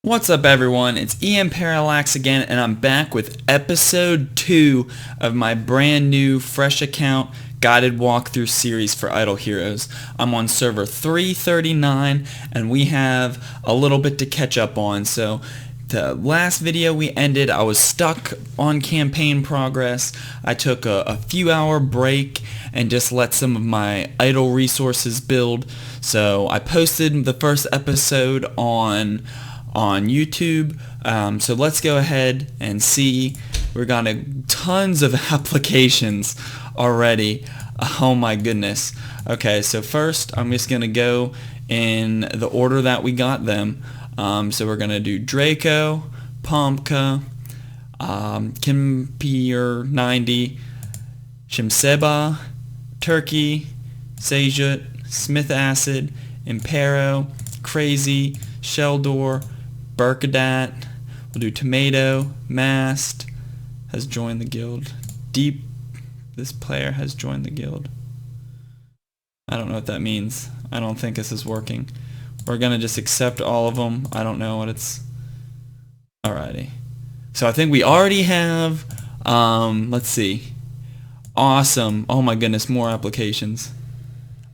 What's up everyone, it's EmParallax again, and I'm back with episode 2 of my brand new fresh account guided walkthrough series for Idle Heroes. I'm on server 339 and we have a little bit to catch up on. So the last video we ended, I was stuck on campaign progress. I took a few hour break and just let some of my idle resources build. So I posted the first episode on YouTube, so let's go ahead and see. We've got tons of applications already. Oh my goodness. Okay, so first I'm just gonna go in the order that we got them. So we're gonna do Draco, Pumpka, Kimpier 90, Shimseba, Turkey, Sejut, Smith Acid, Impero, Crazy, Sheldor, Burkadat. We'll do Tomato, Mast has joined the guild. Deep, this player has joined the guild. I don't know what that means. I don't think this is working. We're gonna just accept all of them. I don't know what it's. Alrighty. So I think we already have. Let's see. Awesome. Oh my goodness, more applications.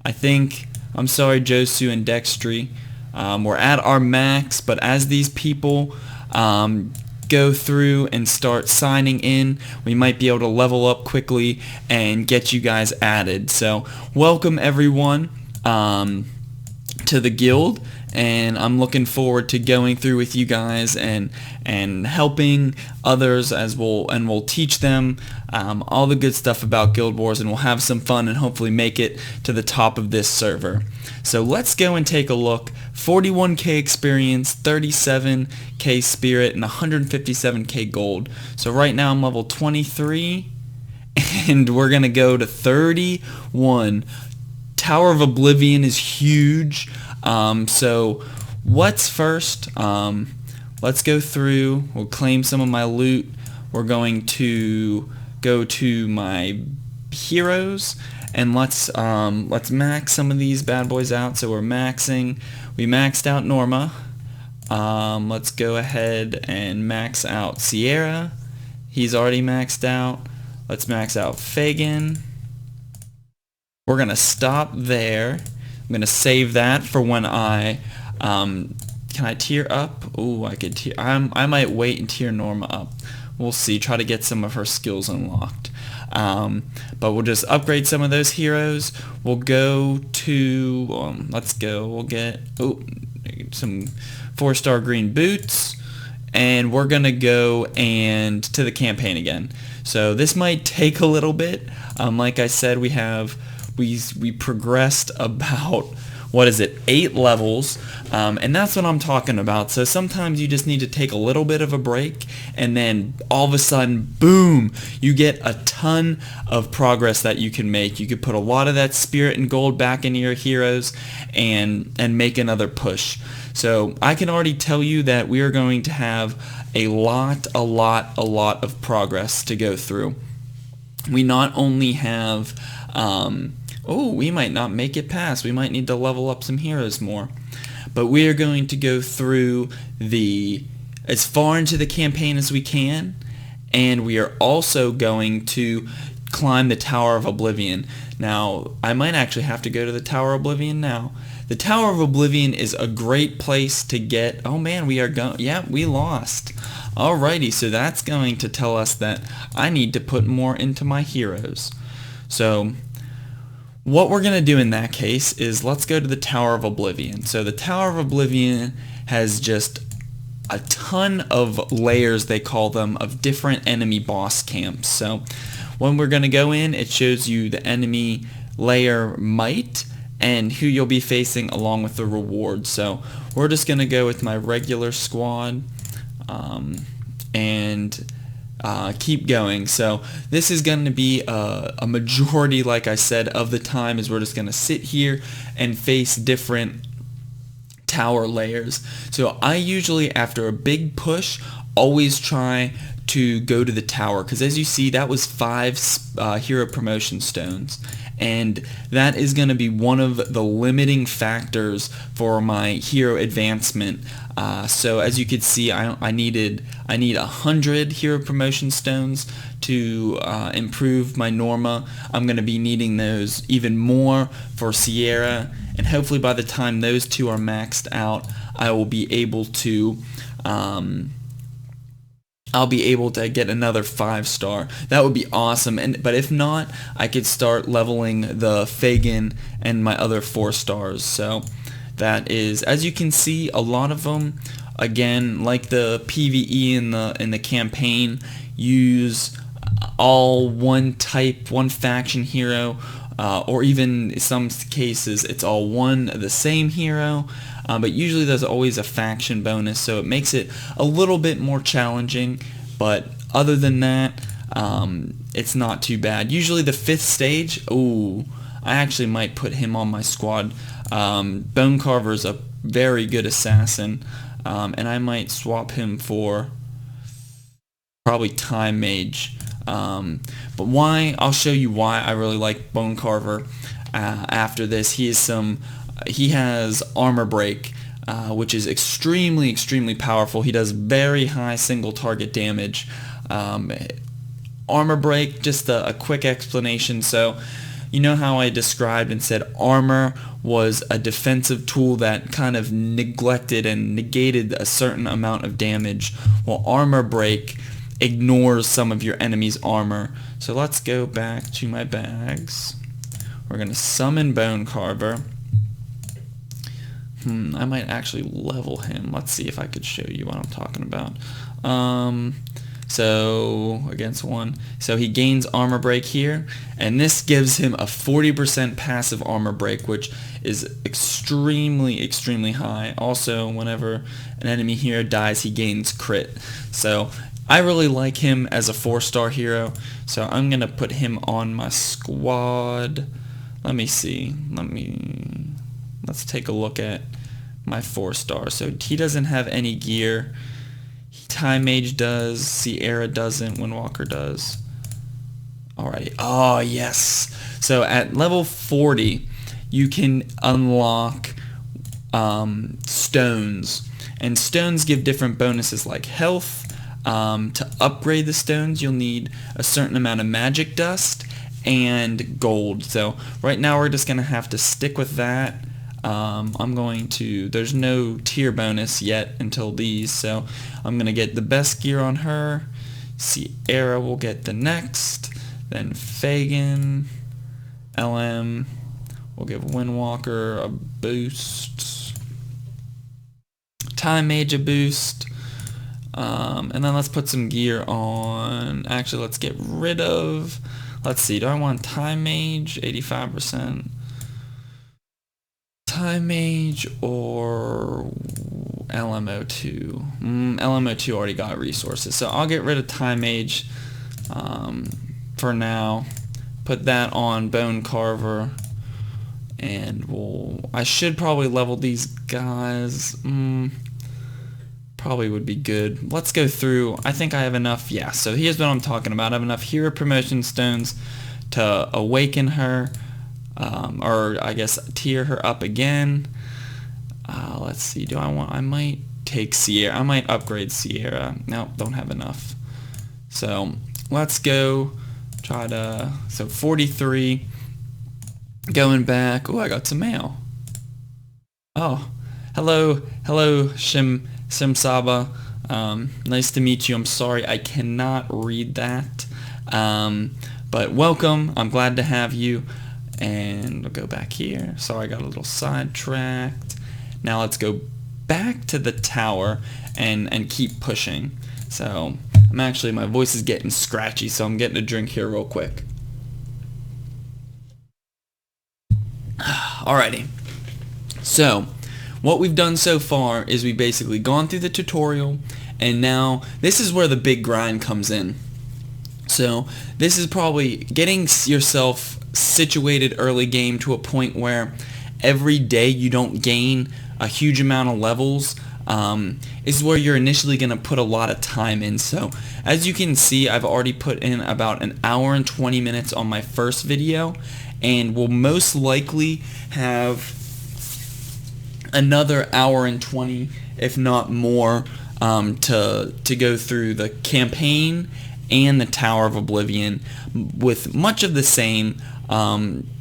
I think. I'm sorry, Josu and Dextry. We're at our max, but as these people go through and start signing in, we might be able to level up quickly and get you guys added. So welcome everyone to the guild, and I'm looking forward to going through with you guys and helping others we'll teach them all the good stuff about Guild Wars, and we'll have some fun and hopefully make it to the top of this server. So let's go and take a look. 41k experience, 37k spirit, and 157k gold. So right now I'm level 23 and we're gonna go to 31. Tower of Oblivion is huge. So what's first? Let's go through. We'll claim some of my loot. We're going to go to my heroes and let's max some of these bad boys out. So we maxed out Norma. Let's go ahead and max out Sierra. He's already maxed out. Let's max out Fagin. We're gonna stop there. I'm gonna save that for when I can I tier up? Oh, I could tier. I might wait and tier Norma up. We'll see. Try to get some of her skills unlocked. But we'll just upgrade some of those heroes. We'll go to let's go. We'll get some 4-star green boots, and we're gonna go and to the campaign again. So this might take a little bit. Like I said, we progressed about, what is it, 8 levels, and that's what I'm talking about. So sometimes you just need to take a little bit of a break, and then all of a sudden, boom, you get a ton of progress that you can make. You could put a lot of that spirit and gold back into your heroes and make another push. So I can already tell you that we are going to have a lot of progress to go through. We not only have we might not make it past. We might need to level up some heroes more. But we are going to go through as far into the campaign as we can, and we are also going to climb the Tower of Oblivion. Now, I might actually have to go to the Tower of Oblivion now. The Tower of Oblivion is a great place to get. Oh man, we are going. Yeah, we lost. Alrighty, so that's going to tell us that I need to put more into my heroes. So what we're going to do in that case is let's go to the Tower of Oblivion. So the Tower of Oblivion has just a ton of layers, they call them, of different enemy boss camps. So when we're going to go in, it shows you the enemy layer might and who you'll be facing along with the reward. So we're just going to go with my regular squad and keep going. So this is going to be a majority, like I said, of the time is we're just going to sit here and face different tower layers. So I usually, after a big push, always try to go to the tower, because as you see, that was 5 hero promotion stones, and that is going to be one of the limiting factors for my hero advancement. So as you could see, I need 100 hero promotion stones to improve my Norma. I'm going to be needing those even more for Sierra, and hopefully by the time those two are maxed out, I will be able to get another 5-star. That would be awesome. But if not, I could start leveling the Fagin and my other 4 stars. So that is, as you can see, a lot of them, again, like the PvE in the campaign, use all one faction hero, or even in some cases it's all the same hero. But usually there's always a faction bonus, so it makes it a little bit more challenging. But other than that, it's not too bad. Usually the 5th stage, I actually might put him on my squad. Bone Carver's a very good assassin, and I might swap him for probably Time Mage. But why? I'll show you why I really like Bone Carver. After this, he has armor break, which is extremely powerful. He does very high single target damage. Armor break, just a quick explanation. So you know how I described and said armor was a defensive tool that kind of neglected and negated a certain amount of damage. Well, armor break ignores some of your enemy's armor. So let's go back to my bags. We're going to summon Bone Carver. I might actually level him. Let's see if I could show you what I'm talking about. So against 1. So he gains armor break here, and this gives him a 40% passive armor break, which is extremely high. Also, whenever an enemy hero dies, he gains crit. So I really like him as a 4-star hero, so I'm going to put him on my squad. Let me see. Let's take a look at my 4-star. So he doesn't have any gear. Time Mage does. Sierra doesn't. Windwalker does. Alrighty. Oh, yes. So at level 40, you can unlock stones. And stones give different bonuses like health. To upgrade the stones, you'll need a certain amount of magic dust and gold. So right now we're just going to have to stick with that. There's no tier bonus yet until these, so I'm going to get the best gear on her. Sierra will get the next, then Fagin, LM, we'll give Windwalker a boost, Time Mage a boost, and then let's put some gear on. Actually, let's get rid of, let's see, do I want Time Mage, 85%? Time Mage or LMO2? LMO2 already got resources, so I'll get rid of Time Mage for now. Put that on Bone Carver, and I should probably level these guys. Probably would be good. Let's go through. I think I have enough. Yeah, so here's what I'm talking about. I have enough hero promotion stones to awaken her. Or I guess tier her up again. Let's see, I might take Sierra. I might upgrade Sierra. No, don't have enough. So let's go so 43. Going back. Oh, I got some mail. Oh, hello Shimsaba. Nice to meet you. I'm sorry I cannot read that. But welcome. I'm glad to have you. And we'll go back here. Sorry, I got a little sidetracked. Now let's go back to the tower and keep pushing. So my voice is getting scratchy, so I'm getting a drink here real quick. Alrighty. So what we've done so far is we've basically gone through the tutorial, and now this is where the big grind comes in. So this is probably getting yourself situated early game to a point where every day you don't gain a huge amount of levels. is where you're initially going to put a lot of time in. So as you can see, I've already put in about an hour and 20 minutes on my first video, and will most likely have another hour and 20, if not more, to go through the campaign and the Tower of Oblivion with much of the same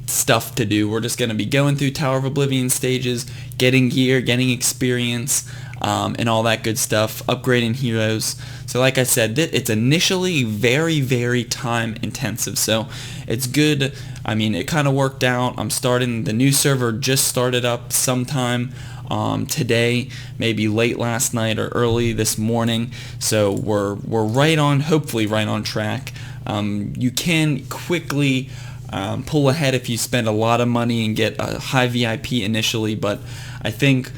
stuff to do. We're just going to be going through Tower of Oblivion stages, getting gear, getting experience, and all that good stuff, upgrading heroes. So like I said, it's initially very, very time intensive, so it's good. I mean, it kind of worked out. I'm starting, the new server just started up sometime today, maybe late last night or early this morning, so we're right on, hopefully right on track. You can quickly pull ahead if you spend a lot of money and get a high VIP initially, but I think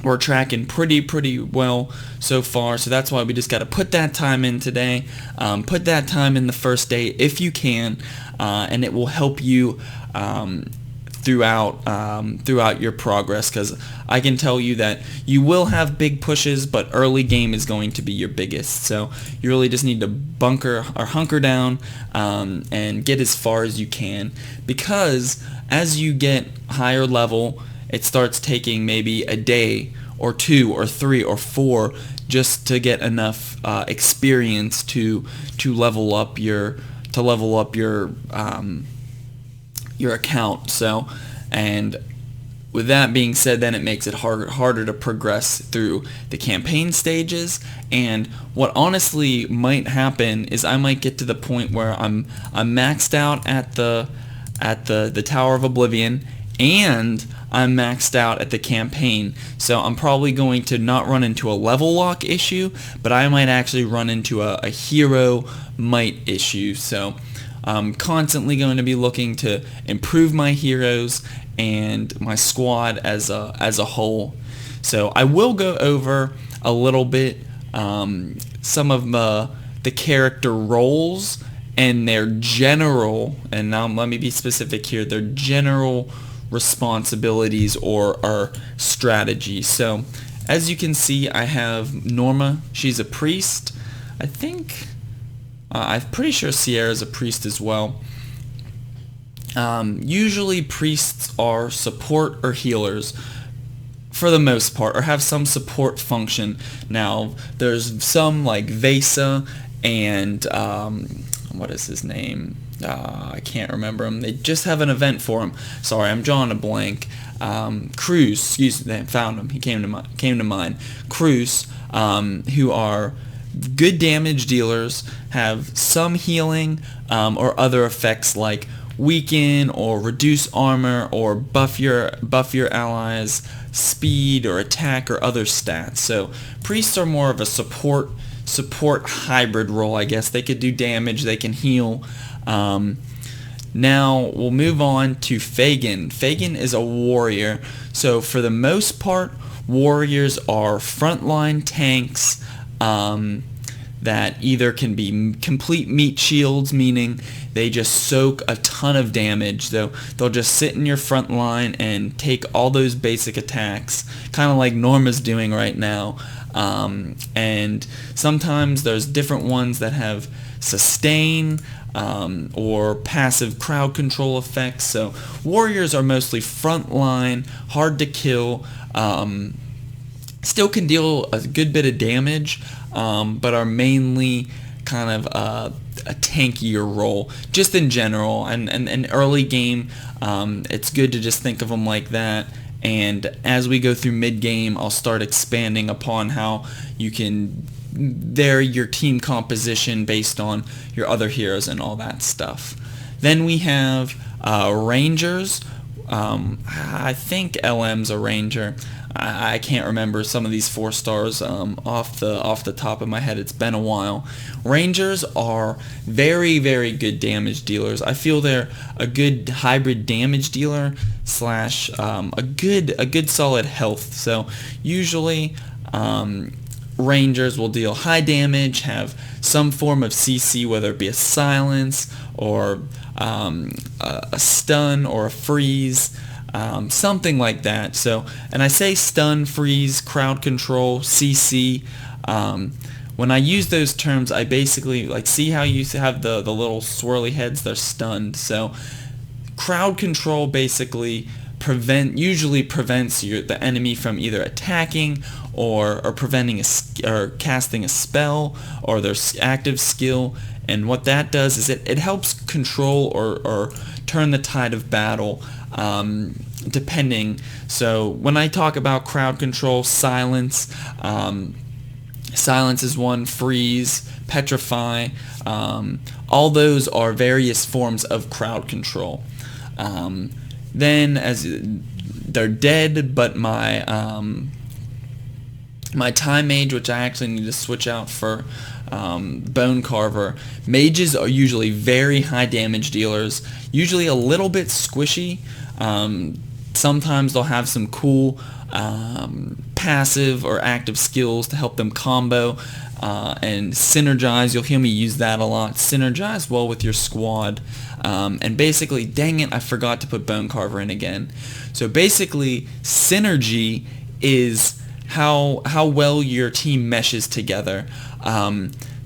we're tracking pretty well so far, so that's why we just got to put that time in today. Put that time in the first day if you can, and it will help you throughout your progress, because I can tell you that you will have big pushes, but early game is going to be your biggest. So you really just need to hunker down and get as far as you can, because as you get higher level, it starts taking maybe a day or 2 or 3 or 4 just to get enough experience to level up your account. So, and with that being said, then it makes it harder to progress through the campaign stages. And what honestly might happen is I might get to the point where I'm maxed out at the Tower of Oblivion, and I'm maxed out at the campaign. So I'm probably going to not run into a level lock issue, but I might actually run into a hero might issue. So I'm constantly going to be looking to improve my heroes and my squad as a whole. So I will go over a little bit some of the character roles and their general, and now let me be specific here, their general responsibilities or strategy. So as you can see, I have Norma. She's a priest. I think I'm pretty sure Sierra's a priest as well. Usually priests are support or healers for the most part, or have some support function. Now there's some like Vesa and what is his name? I can't remember him. They just have an event for him. Sorry, I'm drawing a blank. Cruz, excuse me, found him. He came to mind. Cruz, who are good damage dealers, have some healing or other effects like weaken or reduce armor or buff your allies' speed or attack or other stats. So priests are more of a support hybrid role, I guess. They could do damage, they can heal. Now we'll move on to Fagin. Fagin is a warrior. So for the most part, warriors are frontline tanks that either can be complete meat shields, meaning they just soak a ton of damage. They'll just sit in your front line and take all those basic attacks, kind of like Norma's doing right now. And sometimes there's different ones that have sustain or passive crowd control effects. So warriors are mostly frontline, hard to kill, still can deal a good bit of damage, but are mainly kind of a tankier role just in general. And early game, it's good to just think of them like that. And as we go through mid-game, I'll start expanding upon how you can vary your team composition based on your other heroes and all that stuff. Then we have Rangers. I think LM's a Ranger. I can't remember some of these 4 stars off the top of my head. It's been a while. Rangers are very, very good damage dealers. I feel they're a good hybrid damage dealer slash a good solid health. So usually Rangers will deal high damage, have some form of CC, whether it be a silence or a stun or a freeze. something like that. So, and I say stun, freeze, crowd control, CC. When I use those terms, I basically, like, see how you have the little swirly heads? They're stunned. So crowd control basically usually prevents the enemy from either attacking or preventing or casting a spell or their active skill. And what that does is it helps control or turn the tide of battle, depending. So when I talk about crowd control, silence is one, freeze, petrify, all those are various forms of crowd control. Then, as they're dead, but my time mage, which I actually need to switch out for Bone Carver. Mages are usually very high damage dealers, usually a little bit squishy. Sometimes they'll have some cool passive or active skills to help them combo and synergize. You'll hear me use that a lot. Synergize well with your squad. And basically, dang it, I forgot to put Bone Carver in again. So basically, synergy is how well your team meshes together.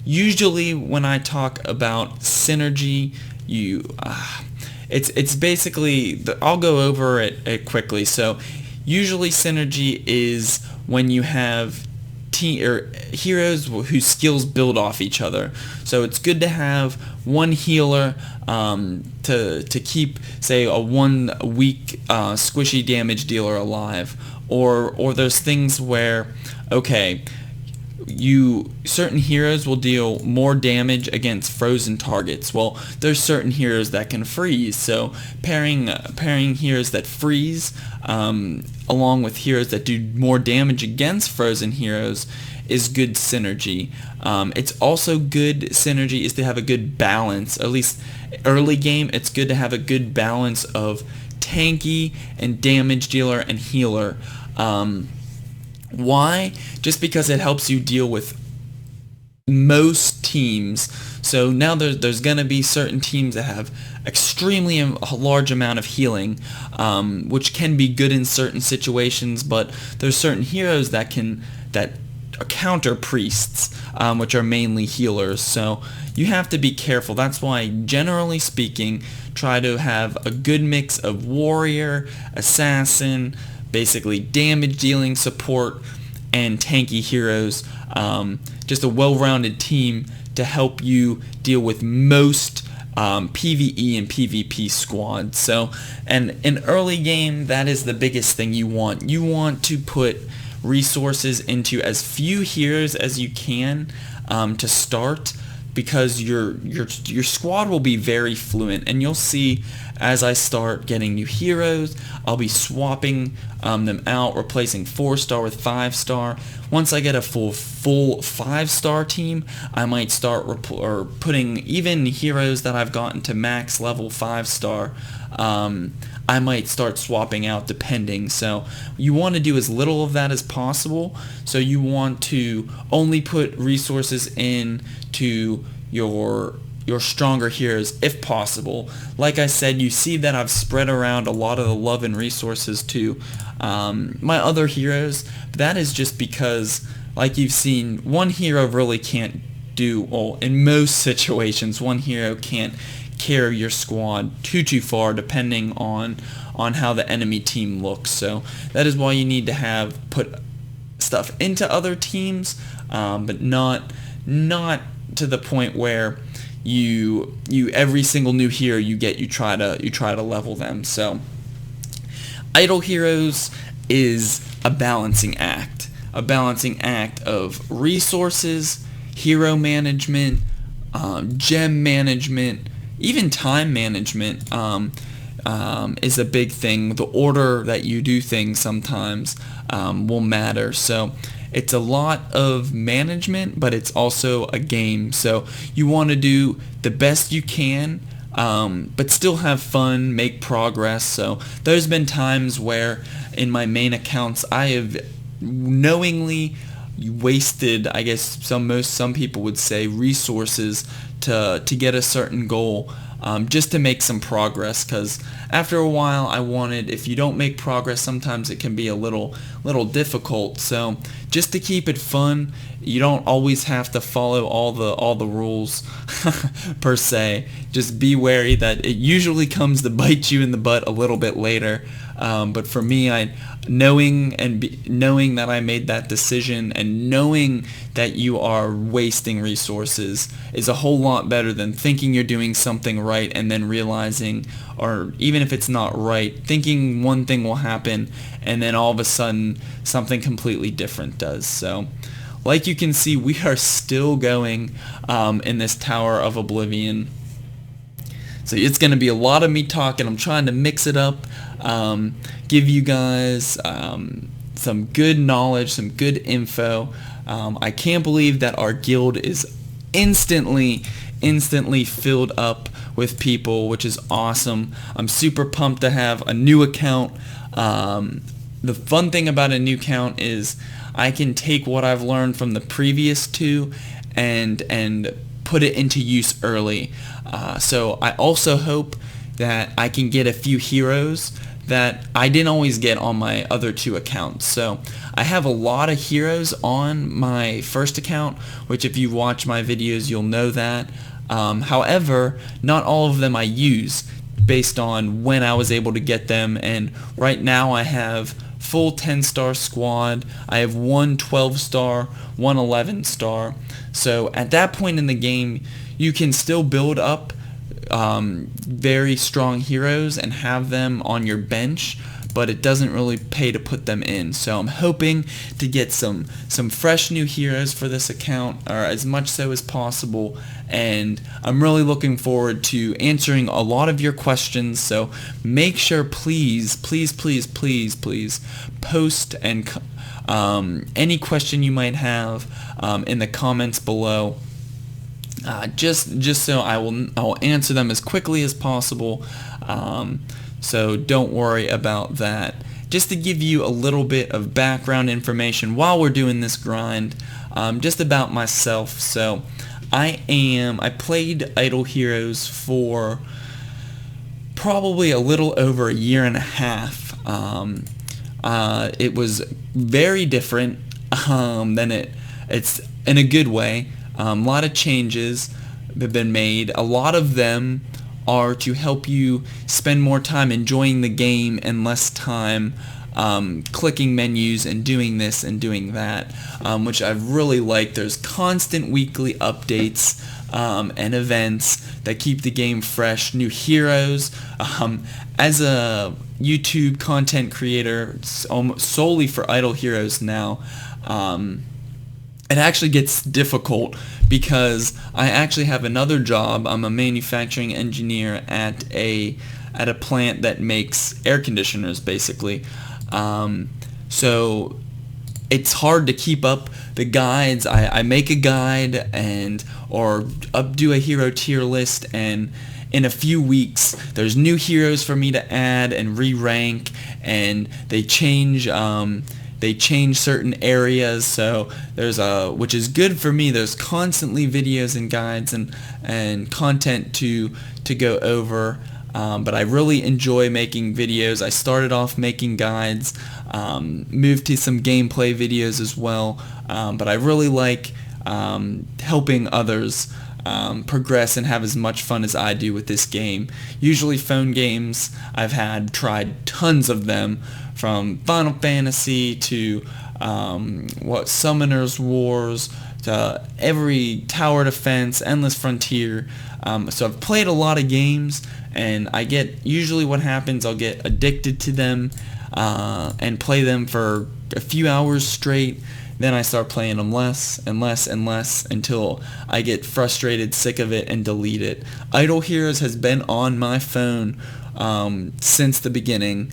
Usually when I talk about synergy, it's basically, I'll go over it quickly. So usually synergy is when you have heroes whose skills build off each other. So it's good to have one healer to keep, say, a 1 weak squishy damage dealer alive, or there's things where, okay, certain heroes will deal more damage against frozen targets. Well, there's certain heroes that can freeze, so pairing heroes that freeze along with heroes that do more damage against frozen heroes is good synergy. It's also good synergy is to have a good balance. At least early game, it's good to have a good balance of tanky and damage dealer and healer. Why? Just because it helps you deal with most teams. So now there's going to be certain teams that have extremely large amount of healing, which can be good in certain situations, but there's certain heroes that counter priests, which are mainly healers. So you have to be careful. That's why, generally speaking, try to have a good mix of warrior, assassin, basically damage dealing support, and tanky heroes. Just a well-rounded team to help you deal with most PvE and PvP squads. So, and in early game, that is the biggest thing you want. You want to put resources into as few heroes as you can to start, because your squad will be very fluent, and you'll see as I start getting new heroes, I'll be swapping them out, replacing 4-star with 5-star. Once I get a full 5-star team, I might start putting even heroes that I've gotten to max level 5-star. I might start swapping out depending. So you want to do as little of that as possible. So you want to only put resources in to your stronger heroes if possible. Like I said, you see that I've spread around a lot of the love and resources to my other heroes. That is just because, like you've seen, one hero really can't do, well, in most situations, one hero can't carry your squad too far depending on how the enemy team looks. So that is why you need to put stuff into other teams, but not to the point where you every single new hero you get, you try to level them. So idle heroes is a balancing act of resources, hero management, gem management, even time management is a big thing. The order that you do things sometimes will matter. So it's a lot of management, but it's also a game. So you want to do the best you can, but still have fun, make progress. So there's been times where in my main accounts I have knowingly wasted, I guess some people would say, resources to get a certain goal, just to make some progress, because after a while if you don't make progress, sometimes it can be a little difficult. So just to keep it fun, you don't always have to follow all the rules per se. Just be wary that it usually comes to bite you in the butt a little bit later. But for me, knowing that I made that decision, and knowing that you are wasting resources, is a whole lot better than thinking you're doing something right and then realizing, or even if it's not right, thinking one thing will happen and then all of a sudden something completely different does. So like you can see, we are still going in this Tower of Oblivion. So it's going to be a lot of me talking. I'm trying to mix it up, give you guys some good knowledge, some good info. I can't believe that our guild is instantly filled up with people, which is awesome. I'm super pumped to have a new account. The fun thing about a new account is I can take what I've learned from the previous two and put it into use early. So I also hope that I can get a few heroes that I didn't always get on my other two accounts. So I have a lot of heroes on my first account, which if you watch my videos you'll know that. However, not all of them I use based on when I was able to get them, and right now I have full 10-star squad. I have one 12-star, one 11-star. So at that point in the game, you can still build up very strong heroes and have them on your bench, but it doesn't really pay to put them in. So I'm hoping to get some fresh new heroes for this account, or as much so as possible, and I'm really looking forward to answering a lot of your questions. So make sure, please post and any question you might have in the comments below. Just so I will answer them as quickly as possible. So don't worry about that. Just to give you a little bit of background information while we're doing this grind, just about myself. So I played Idle Heroes for probably a little over a year and a half. It was very different it's in a good way. A lot of changes have been made. A lot of them are to help you spend more time enjoying the game and less time clicking menus and doing this and doing that, which I've really liked. There's constant weekly updates and events that keep the game fresh, new heroes. As a YouTube content creator solely for Idle Heroes now, it actually gets difficult because I actually have another job. I'm a manufacturing engineer at a plant that makes air conditioners, basically. So it's hard to keep up the guides. I make a guide or do a hero tier list, and in a few weeks there's new heroes for me to add and re-rank, and they change certain areas. So there's which is good for me. There's constantly videos and guides and content to go over. But I really enjoy making videos. I started off making guides, moved to some gameplay videos as well. But I really like helping others progress and have as much fun as I do with this game. Usually phone games, I've tried tons of them, from Final Fantasy to Summoner's Wars, to every Tower Defense, Endless Frontier. So I've played a lot of games, and usually what happens, I'll get addicted to them and play them for a few hours straight. Then I start playing them less and less and less until I get frustrated, sick of it, and delete it. Idle Heroes has been on my phone since the beginning.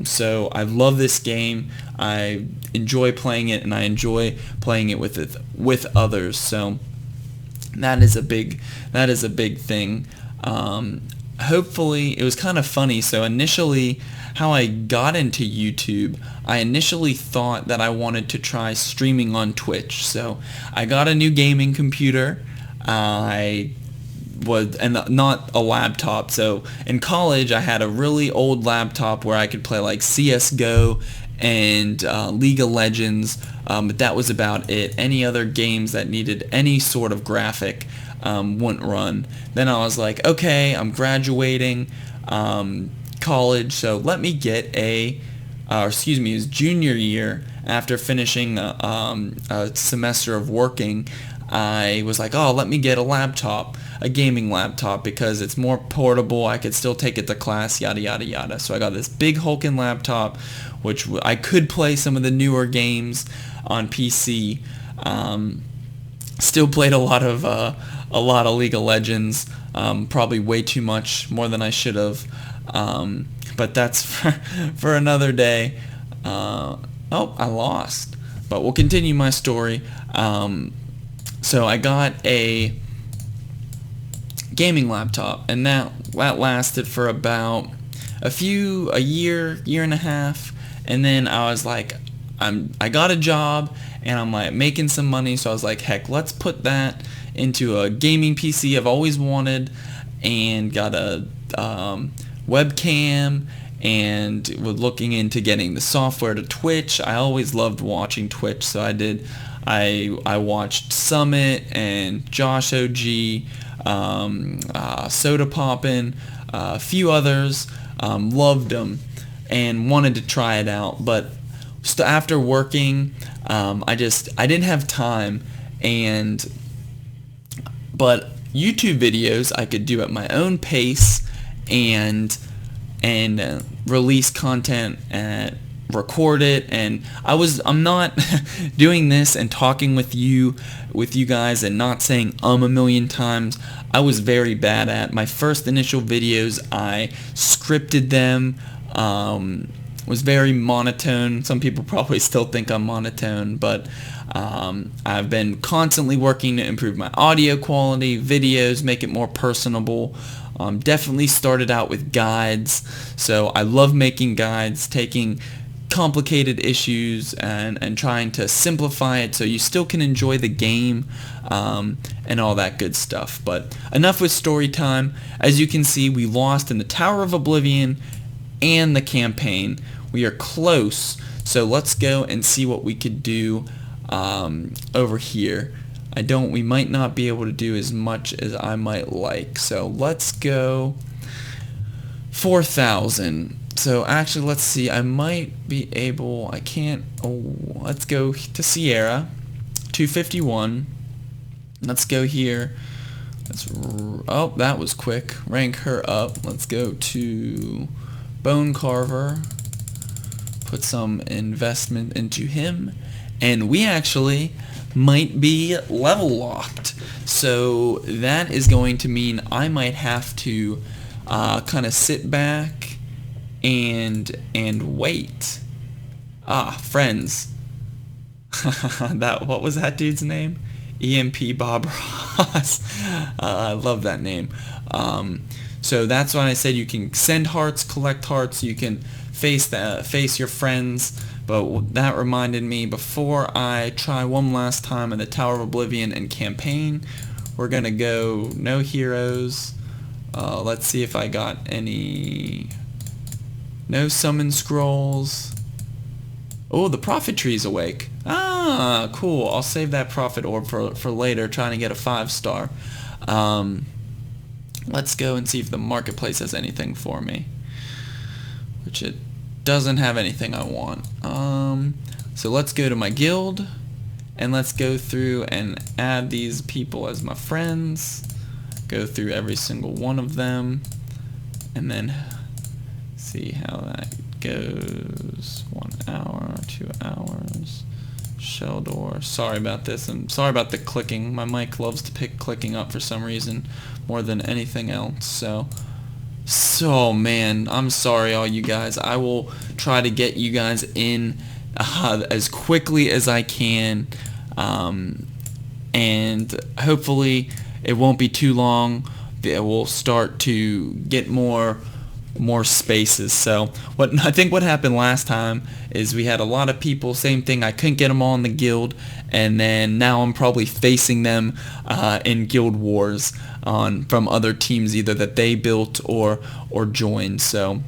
So I love this game. I enjoy playing it, and I enjoy playing it with others. So that is a big thing. Hopefully, it was kind of funny. So initially, how I got into YouTube, I initially thought that I wanted to try streaming on Twitch. So I got a new gaming computer. I not a laptop. So in college, I had a really old laptop where I could play like CS:GO and League of Legends, but that was about it. Any other games that needed any sort of graphic wouldn't run. Then I was like, okay, I'm graduating college, so let me get it was junior year. After finishing a semester of working, I was like, oh, let me get a gaming laptop, because it's more portable. I could still take it to class, yada yada yada. So I got this big hulking laptop, which I could play some of the newer games on PC. Still played a lot of League of Legends, probably way too much, more than I should have. But that's for another day. I lost. But we'll continue my story. So I got a gaming laptop, and that lasted for about a year and a half, and then I was like, I got a job, and I'm like making some money, so I was like, heck, let's put that into a gaming PC I've always wanted, and got a webcam, and was looking into getting the software to Twitch. I always loved watching Twitch, so I watched Summit and Josh OG, Soda Poppin', a few others, loved them and wanted to try it out, but after working, I didn't have time, but YouTube videos I could do at my own pace and release content and record it, and I'm not doing this and talking with you guys and not saying a million times. I was very bad at my first initial videos. I scripted them, was very monotone. Some people probably still think I'm monotone, but I've been constantly working to improve my audio quality, videos, make it more personable. Definitely started out with guides, so I love making guides, taking complicated issues and trying to simplify it so you still can enjoy the game, and all that good stuff. But enough with story time. As you can see, we lost in the Tower of Oblivion and the campaign. We are close, so let's go and see what we could do over here. We might not be able to do as much as I might like, so let's go 4,000. So actually, let's see, I might be able, I can't, let's go to Sierra, 251. Let's go here. That was quick. Rank her up. Let's go to Bone Carver, put some investment into him, and we actually might be level locked. So that is going to mean I might have to kind of sit back and wait. Friends. What was that dude's name? EmP Bob Ross. I love that name. So that's when I said you can send hearts, collect hearts, you can face your friends. But that reminded me, before I try one last time in the Tower of Oblivion and campaign, we're gonna go no heroes. Let's see if I got any. No summon scrolls. Oh, the prophet tree's awake. Ah, cool. I'll save that prophet orb for later, trying to get a 5-star. Let's go and see if the marketplace has anything for me, which it doesn't have anything I want. So let's go to my guild, and let's go through and add these people as my friends. Go through every single one of them, and then see how that goes. 1 hour, 2 hours. Sheldor. Sorry about this. I'm sorry about the clicking. My mic loves to pick clicking up for some reason more than anything else. So man, I'm sorry all you guys. I will try to get you guys in as quickly as I can, and hopefully it won't be too long. We'll start to get more more spaces. So I think what happened last time is we had a lot of people, same thing, I couldn't get them all in the guild, and then now I'm probably facing them in guild wars from other teams, either that they built or joined. So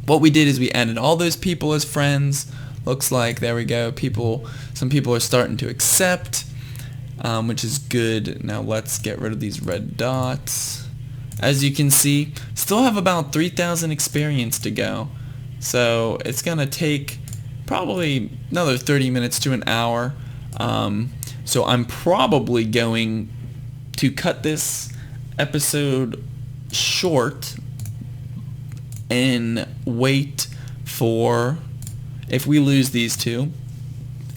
what we did is we added all those people as friends. Looks like, there we go, some people are starting to accept, which is good. Now let's get rid of these red dots. As you can see, still have about 3,000 experience to go. So it's going to take probably another 30 minutes to an hour. So I'm probably going to cut this episode short and wait for, if we lose these two,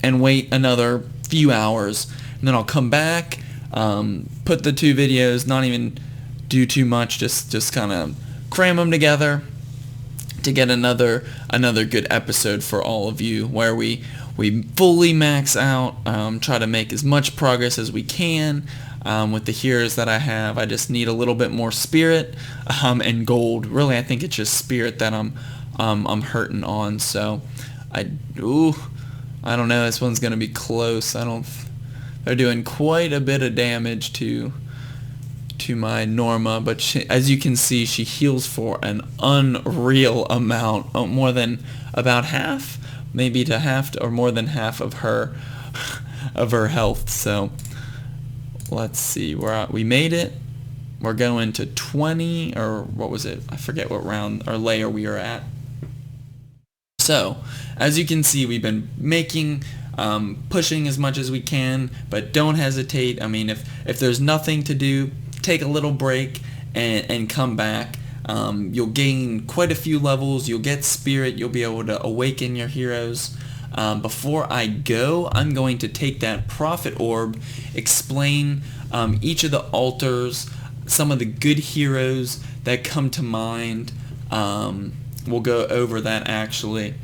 and wait another few hours. And then I'll come back, put the two videos, not even do too much, just kind of cram them together to get another good episode for all of you, where we fully max out, try to make as much progress as we can with the heroes that I have. I just need a little bit more spirit and gold. Really, I think it's just spirit that I'm hurting on. So I don't know. This one's gonna be close. They're doing quite a bit of damage to my Norma, but as you can see, she heals for an unreal amount, more than about half, maybe to half or more than half of her health. So let's see, we made it. We're going to 20, or what was it? I forget what round or layer we are at. So as you can see, we've been making pushing as much as we can, but don't hesitate. I mean, if there's nothing to do, take a little break and come back. You'll gain quite a few levels. You'll get spirit. You'll be able to awaken your heroes. Before I go, I'm going to take that prophet orb, explain each of the altars, some of the good heroes that come to mind. We'll go over that actually,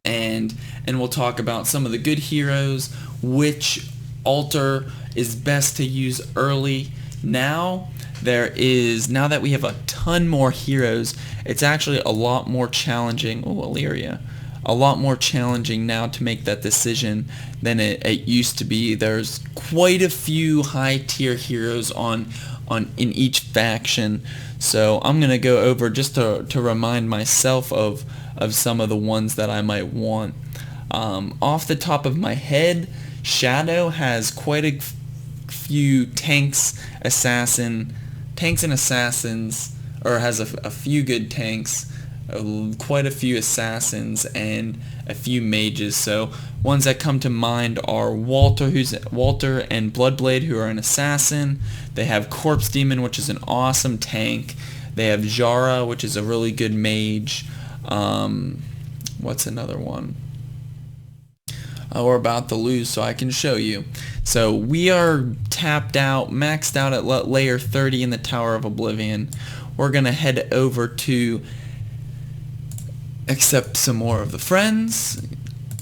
and we'll talk about some of the good heroes, which altar is best to use early. Now that we have a ton more heroes, it's actually a lot more challenging. Oh, Illyria. A lot more challenging now to make that decision than it used to be. There's quite a few high tier heroes in each faction. So I'm going to go over just to remind myself of some of the ones that I might want. Off the top of my head, Shadow has quite a few tanks and assassins, or has a few good tanks, quite a few assassins, and a few mages. So ones that come to mind are Walter and Bloodblade, who are an assassin. They have Corpse Demon, which is an awesome tank. They have Jara, which is a really good mage. What's another one? We're about to lose, so I can show you. So we are tapped out, maxed out at layer 30 in the Tower of Oblivion. We're going to head over to accept some more of the friends.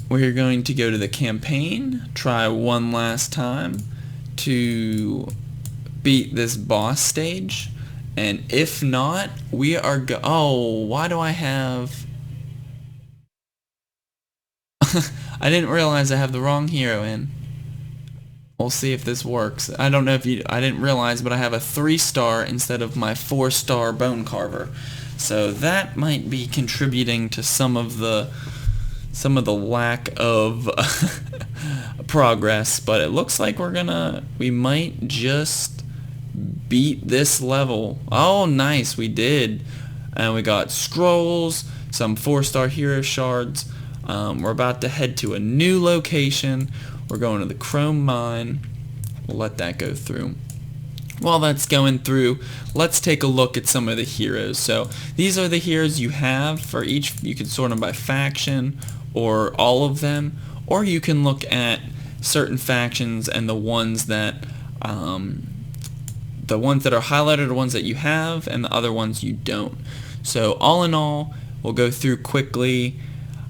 We're going to go to the campaign, try one last time to beat this boss stage. And if not, we are oh, why do I have... I didn't realize I have the wrong hero in. We'll see if this works. I don't know if I didn't realize, but I have a 3-star instead of my 4-star Bone Carver. So that might be contributing to some of the lack of progress, but it looks like we might just beat this level. Oh, nice, we did. And we got scrolls, some 4-star hero shards. We're about to head to a new location. We're going to the Chrome Mine. We'll let that go through. While that's going through, let's take a look at some of the heroes. So these are the heroes you have for each. You can sort them by faction or all of them, or you can look at certain factions and the ones that are highlighted are the ones that you have, and the other ones you don't. So all in all, we'll go through quickly.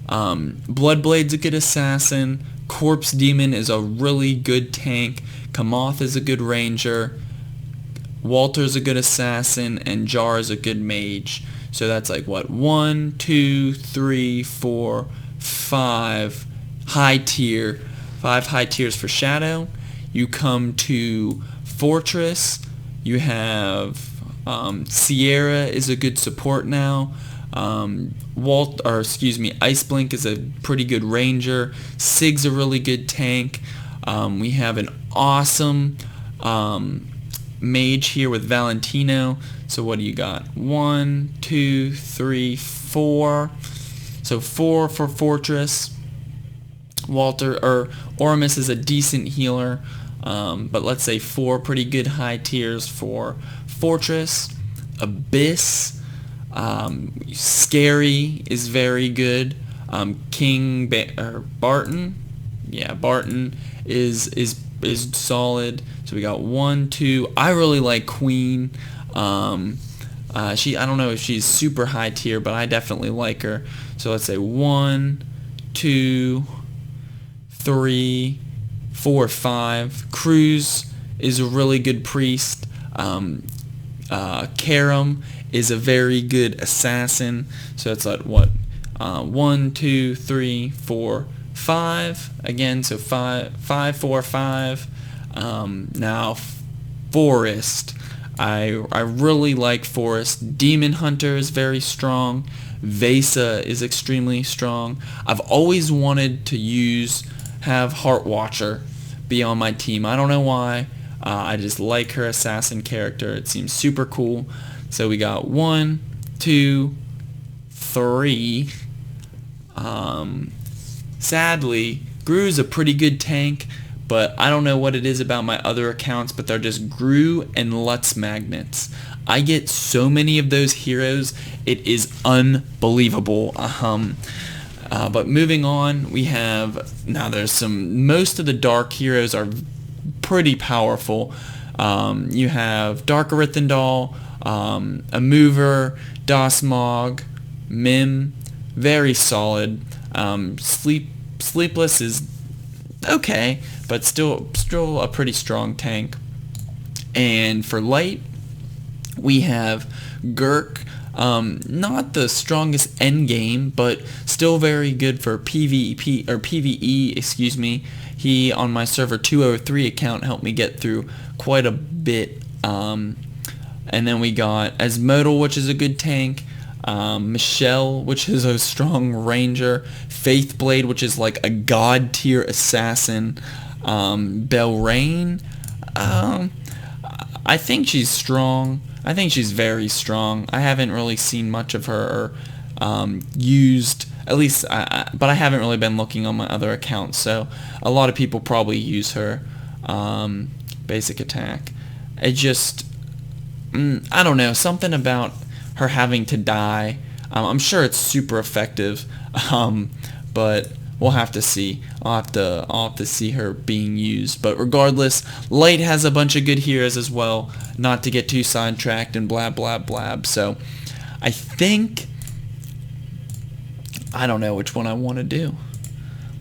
Bloodblade's a good assassin. Corpse Demon is a really good tank. Kamoth is a good ranger. Walter's a good assassin, and Jar is a good mage. So that's like what, 1, 2, 3, 4, 5 high tier, 5 high tiers for Shadow. You come to Fortress. You have Sierra is a good support now. Ice Blink is a pretty good ranger. Sig's a really good tank. We have an awesome mage here with Valentino. So what do you got? 1, 2, 3, 4. So 4 for Fortress. Oramus is a decent healer, but let's say 4 pretty good high tiers for Fortress. Abyss, Scary is very good. Barton, yeah, Barton is solid. So we got 1, 2. I really like Queen. I don't know if she's super high tier, but I definitely like her. So let's say 1, 2, 3, 4, 5. Cruz is a really good priest. Karam is a very good assassin. So it's like what? 1, 2, 3, 4, 5. Again, so 5, 4, 5. Now Forest. I really like Forest. Demon Hunter is very strong. Vesa is extremely strong. I've always wanted to have Heart Watcher be on my team. I don't know why. I just like her assassin character. It seems super cool. So we got 1, 2, 3. Sadly, Gru's a pretty good tank, but I don't know what it is about my other accounts, but they're just Gru and Lutz magnets. I get so many of those heroes, it is unbelievable. But moving on, we have, most of the dark heroes are pretty powerful. You have Dark Erythendal, a Mover, Dasmog, Mim, very solid. Sleepless is okay, but still a pretty strong tank. And for light, we have Gurk. Not the strongest end game, but still very good for PvE, excuse me. He, on my server 203 account, helped me get through quite a bit. And then we got Asmodal, which is a good tank. Michelle, which is a strong ranger. Faithblade, which is like a god tier assassin. Belrain, I think she's strong. I think she's very strong. I haven't really seen much of her used, at least, but I haven't really been looking on my other accounts, so a lot of people probably use her basic attack. It just, I don't know, something about her having to die. I'm sure it's super effective, but we'll have to see. I'll have to see her being used. But regardless, Light has a bunch of good heroes as well, not to get too sidetracked and blah blah blah. So I think, I don't know which one I want to do.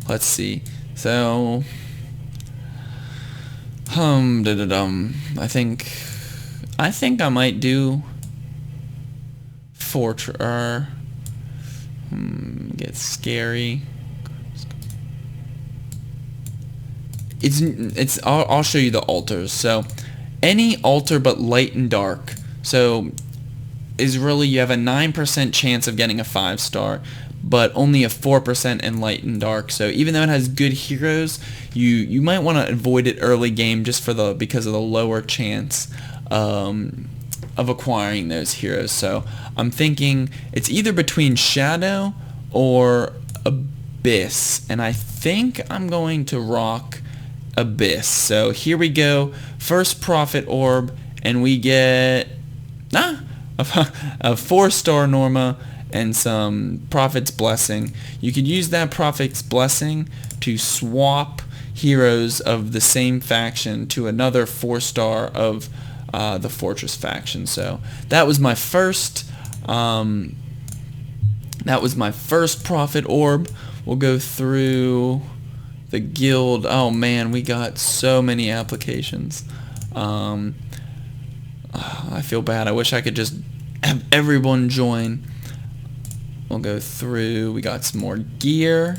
Let's see. So I think I might do Fortress. Get scary. I'll show you the altars. So any altar but light and dark, so is really, you have a 9% chance of getting a 5-star, but only a 4% in light and dark. So even though it has good heroes, you might want to avoid it early game just because of the lower chance of acquiring those heroes. So I'm thinking it's either between Shadow or Abyss, and I think I'm going to rock Abyss. So here we go. First Prophet Orb, and we get a 4-star Norma and some Prophet's Blessing. You could use that Prophet's Blessing to swap heroes of the same faction to another 4-star of the Fortress faction. So that was my first Prophet Orb. We'll go through the guild. Oh man, we got so many applications. I feel bad. I wish I could just have everyone join. We'll go through. We got some more gear.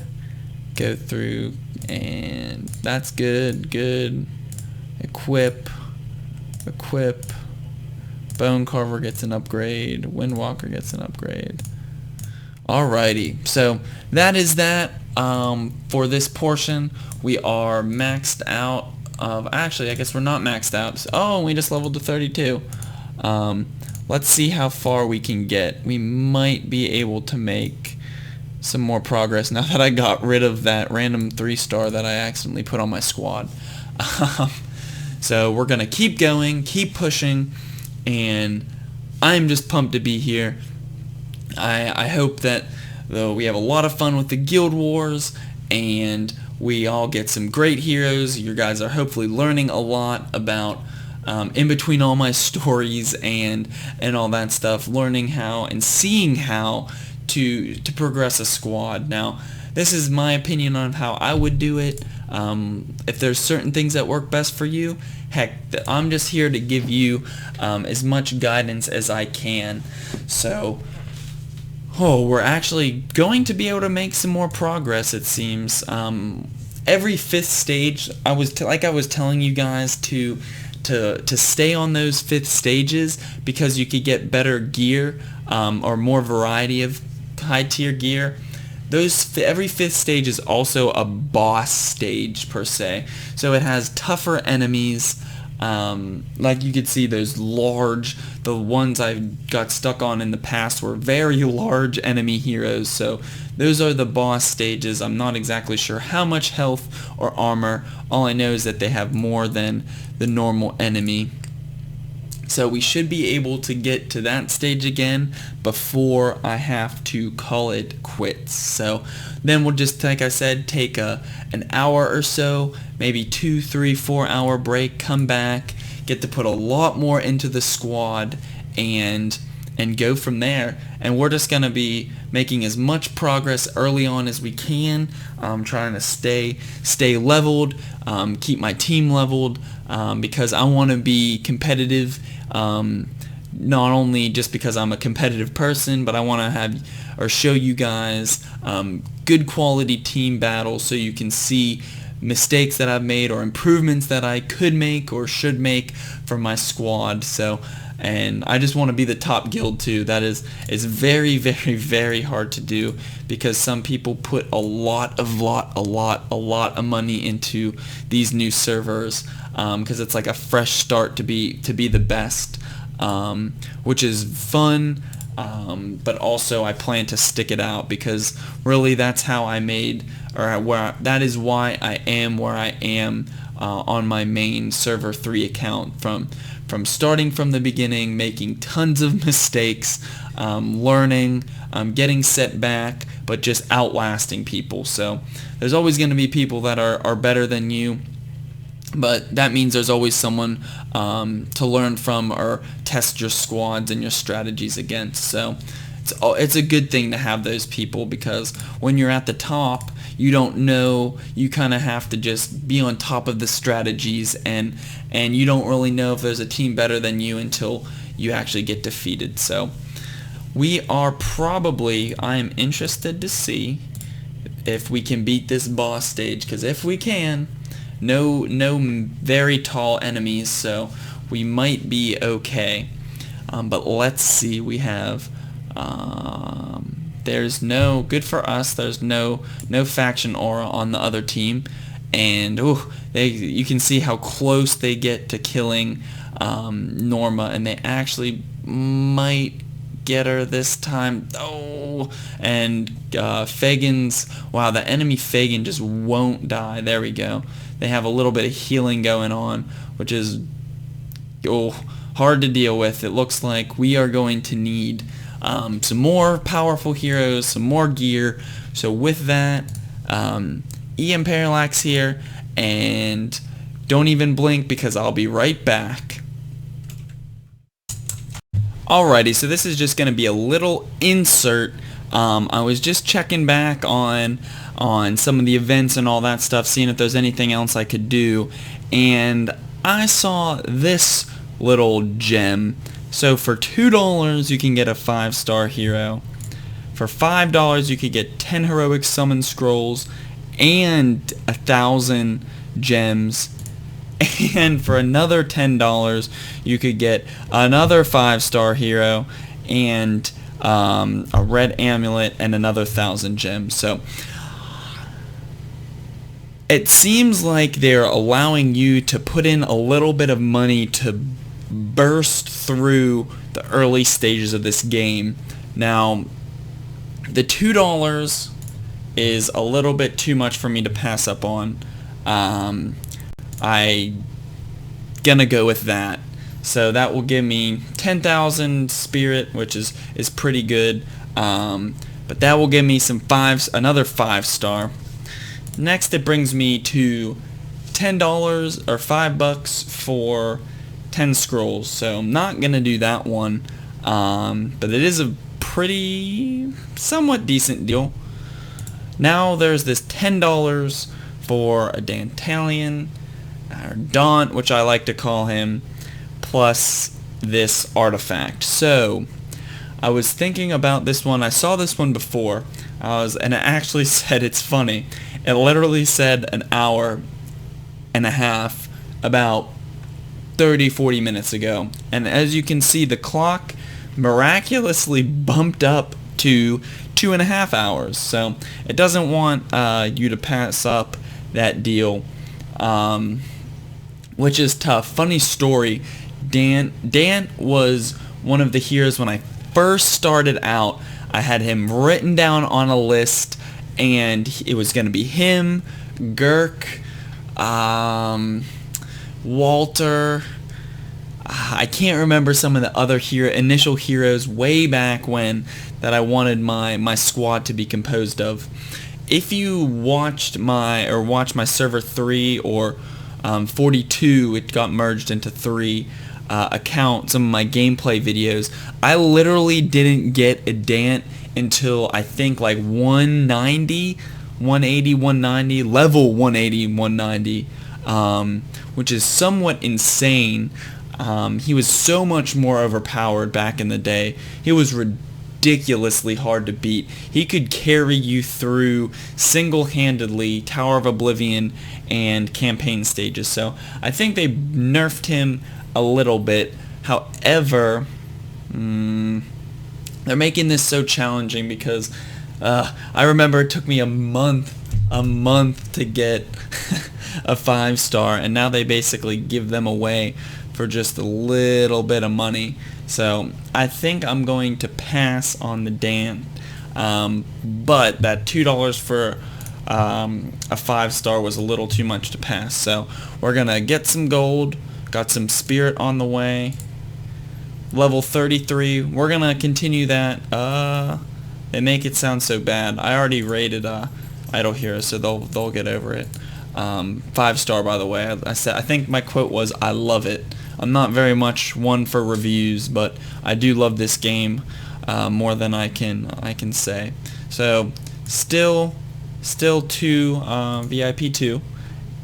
Go through, and that's good. Good. Equip. Bone Carver gets an upgrade. Windwalker gets an upgrade. Alrighty, so that is that for this portion. We are maxed out of, actually I guess we're not maxed out. Oh, we just leveled to 32. Let's see how far we can get. We might be able to make some more progress now that I got rid of that random 3-star that I accidentally put on my squad. So we're gonna keep going, keep pushing, and I'm just pumped to be here. I hope that though we have a lot of fun with the Guild Wars and we all get some great heroes. You guys are hopefully learning a lot about in between all my stories and all that stuff, learning how and seeing how to progress a squad. Now, this is my opinion on how I would do it. If there's certain things that work best for you, heck, I'm just here to give you as much guidance as I can. So, we're actually going to be able to make some more progress, it seems. Every 5th stage, I was telling you guys to stay on those 5th stages because you could get better gear or more variety of high tier gear. Every 5th stage is also a boss stage per se, so it has tougher enemies. Like you could see, those the ones I got stuck on in the past were very large enemy heroes, so those are the boss stages. I'm not exactly sure how much health or armor. All I know is that they have more than the normal enemy. So we should be able to get to that stage again before I have to call it quits. So then we'll just, like I said, take an hour or so, maybe 2, 3, 4 hour break, come back, get to put a lot more into the squad, and go from there. And we're just going to be making as much progress early on as we can, trying to stay leveled, keep my team leveled, because I want to be competitive, not only just because I'm a competitive person, but I want to have or show you guys good quality team battles so you can see mistakes that I've made or improvements that I could make or should make for my squad. So, and I just want to be the top guild too. That is very, very, very hard to do because some people put a lot of money into these new servers because it's like a fresh start to be the best, which is fun. But also I plan to stick it out because really that's how I made, that is why I am where I am on my main server 3 account, from starting from the beginning, making tons of mistakes, learning, getting set back, but just outlasting people. So there's always going to be people that are better than you, but that means there's always someone to learn from or test your squads and your strategies against. So it's a good thing to have those people because when you're at the top, you don't know, you kind of have to just be on top of the strategies, and you don't really know if there's a team better than you until you actually get defeated. So we are probably, I am interested to see if we can beat this boss stage, because if we can, no very tall enemies, so we might be okay. But let's see, we have there's no, good for us, there's no faction aura on the other team, and you can see how close they get to killing Norma, and they actually might get her this time. And Fagin's, wow, the enemy Fagin just won't die. There we go. They have a little bit of healing going on, which is hard to deal with. It looks like we are going to need some more powerful heroes, some more gear. So with that, EmParallax here, and don't even blink because I'll be right back. Alrighty, so this is just going to be a little insert. I was just checking back on some of the events and all that stuff, seeing if there's anything else I could do, and I saw this little gem. So for $2 you can get a 5-star hero. For $5 you could get 10 heroic summon scrolls and 1,000 gems. And for another $10 you could get another 5-star hero and a red amulet and another 1,000 gems. So it seems like they're allowing you to put in a little bit of money to burst through the early stages of this game. Now, the $2 is a little bit too much for me to pass up on. I gonna go with that. So that will give me 10,000 spirit, which is pretty good. But that will give me another 5-star. Next, it brings me to $10 or $5 for 10 scrolls. So I'm not gonna do that one. But it is a pretty somewhat decent deal. Now there's this $10 for a Dantalion, or Daunt, which I like to call him, plus this artifact. So I was thinking about this one. I saw this one before, and it actually said, it's funny, it literally said an hour and a half about 30-40 minutes ago, and as you can see, the clock miraculously bumped up to 2.5 hours. So it doesn't want you to pass up that deal, which is tough. Funny story, Dan was one of the heroes when I first started out. I had him written down on a list, and it was going to be him, Gurk, Walter. I can't remember some of the other initial heroes way back when that I wanted my squad to be composed of. If you watched my server 3 or 42, it got merged into 3 account, some of my gameplay videos, I literally didn't get a Dant until I think like 190, 180, 190, level 180, 190, which is somewhat insane. He was so much more overpowered back in the day. He was ridiculously hard to beat. He could carry you through single-handedly Tower of Oblivion and campaign stages. So I think they nerfed him a little bit. However, they're making this so challenging because I remember it took me a month to get a 5-star, and now they basically give them away for just a little bit of money. So I think I'm going to pass on the Dant, but that $2 for a 5-star was a little too much to pass. So we're gonna get some gold, got some spirit on the way, level 33. We're gonna continue that. They make it sound so bad. I already rated Idle Heroes, so they'll get over it. 5-star, by the way. I think my quote was, "I love it." I'm not very much one for reviews, but I do love this game more than I can say. So still to VIP 2,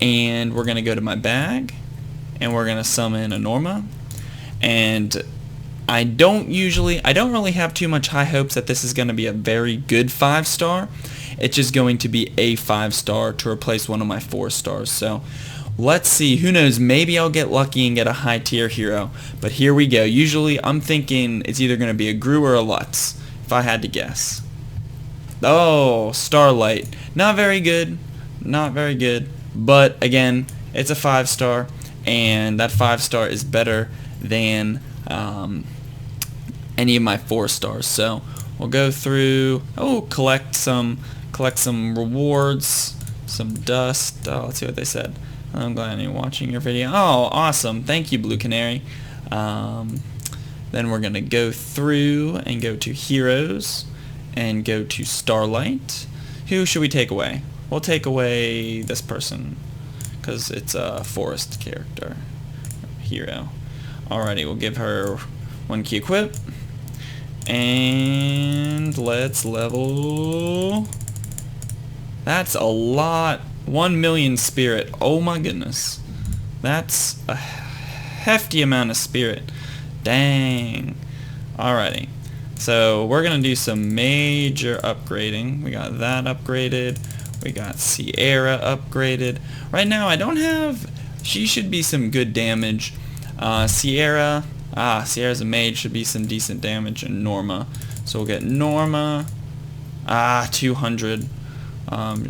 and we're gonna go to my bag, and we're gonna summon a Norma. And I don't really have too much high hopes that this is gonna be a very good 5-star. It's just going to be a 5-star to replace one of my 4-stars. So let's see. Who knows? Maybe I'll get lucky and get a high tier hero. But here we go. Usually I'm thinking it's either going to be a Gru or a Lutz, if I had to guess. Oh, Starlight. Not very good. Not very good. But again, it's a 5-star, and that 5-star is better than any of my 4-stars. So we'll go through. Collect some rewards, some dust. Let's see what they said. I'm glad you're watching your video. Oh, awesome. Thank you, Blue Canary. Then we're going to go through and go to Heroes and go to Starlight. Who should we take away? We'll take away this person because it's a forest character. Hero. Alrighty, we'll give her 1 key equip. And let's level. That's a lot. 1 million spirit. Oh my goodness. That's a hefty amount of spirit. Dang. Alrighty. So we're going to do some major upgrading. We got that upgraded. We got Sierra upgraded. Right now I don't have... She should be some good damage. Sierra's a mage, should be some decent damage. And Norma. So we'll get Norma. 200.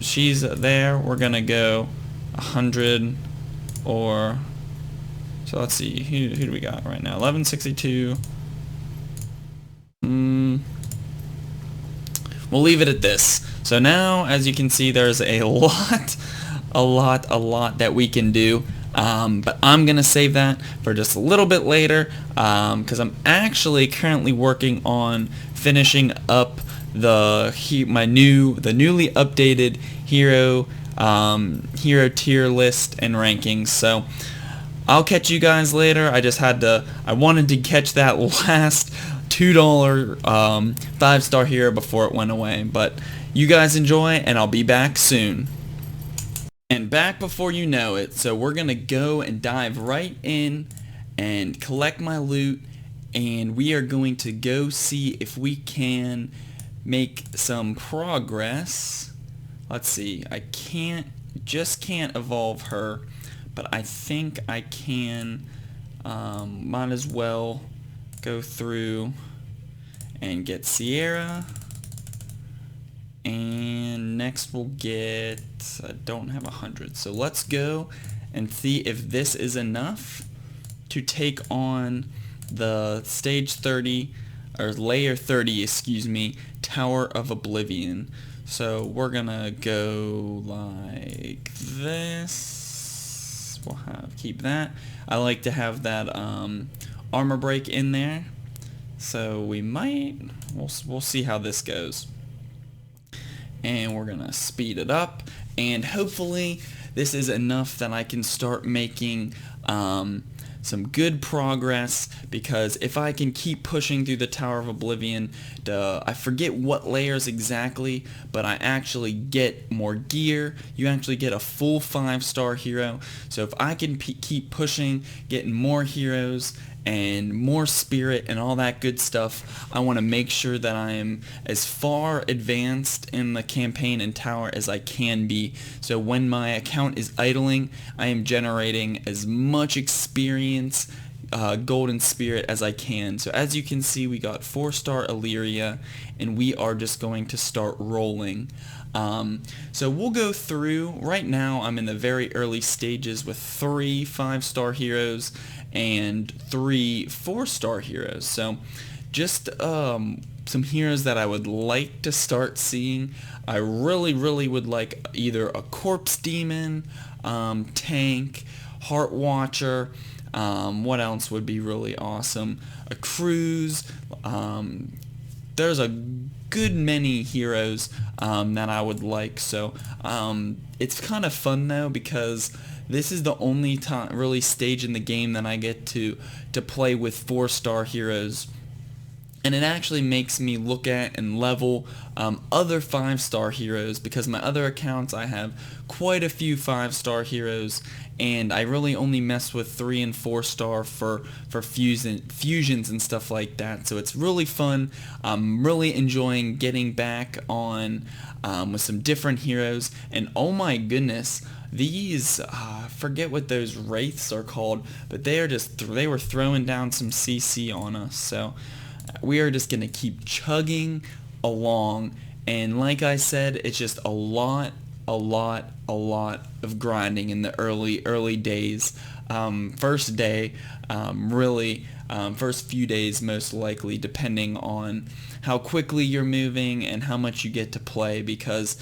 She's there. We're going to go 100 or... So let's see. Who do we got right now? 1162. We'll leave it at this. So now, as you can see, there's a lot that we can do. But I'm going to save that for just a little bit later because I'm actually currently working on finishing up the newly updated hero tier list and rankings. So I'll catch you guys later. I wanted to catch that last $2 5-star hero before it went away. But you guys enjoy, and I'll be back soon. And back before you know it. So we're gonna go and dive right in and collect my loot, and we are going to go see if we can make some progress. Let's see. I just can't evolve her, but I think I can. Might as well go through and get Sierra, and next we'll get, I don't have 100, so let's go and see if this is enough to take on the stage 30 or layer 30, excuse me, Tower of Oblivion. So we're gonna go like this. We'll keep that. I like to have that armor break in there. So we'll see how this goes. And we're gonna speed it up, and hopefully this is enough that I can start making some good progress, because if I can keep pushing through the Tower of Oblivion, I forget what layers exactly, but I actually get more gear. You actually get a full 5-star hero. So if I can keep pushing, getting more heroes and more spirit and all that good stuff, I want to make sure that I am as far advanced in the campaign and tower as I can be. So when my account is idling, I am generating as much experience, golden spirit as I can. So as you can see, we got 4-star Illyria, and we are just going to start rolling. So we'll go through. Right now I'm in the very early stages with 3 5-star heroes and 3 4-star heroes. So just some heroes that I would like to start seeing. I really would like either a corpse demon, tank, heart watcher. What else would be really awesome? A cruise. There's a good many heroes that I would like. So it's kind of fun though, because this is the only time, really, stage in the game that I get to play with 4-star heroes. And it actually makes me look at and level other 5-star heroes, because my other accounts I have quite a few 5-star heroes, and I really only mess with 3 and 4-star for fusions and stuff like that. So it's really fun. I'm really enjoying getting back on with some different heroes, and oh my goodness, these, I forget what those wraiths are called, but they were throwing down some CC on us. So we are just going to keep chugging along, and like I said, it's just a lot of grinding in the early days. First day, first few days most likely, depending on how quickly you're moving and how much you get to play, because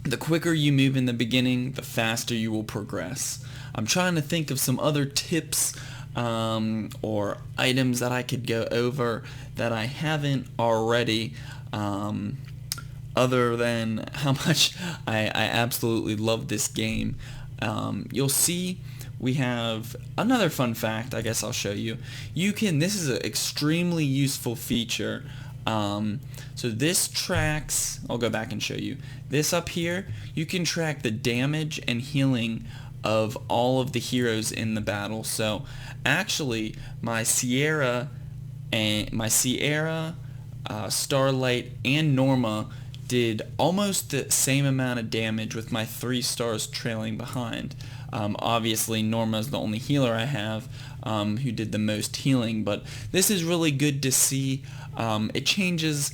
the quicker you move in the beginning, the faster you will progress. I'm trying to think of some other tips or items that I could go over that I haven't already, other than how much I absolutely love this game. You'll see we have another fun fact. I guess I'll show you. This is an extremely useful feature. So this tracks, I'll go back and show you. This up here, you can track the damage and healing of all of the heroes in the battle. So actually my Sierra, Starlight, and Norma did almost the same amount of damage, with my 3 stars trailing behind. Obviously Norma's the only healer I have who did the most healing, but this is really good to see. It changes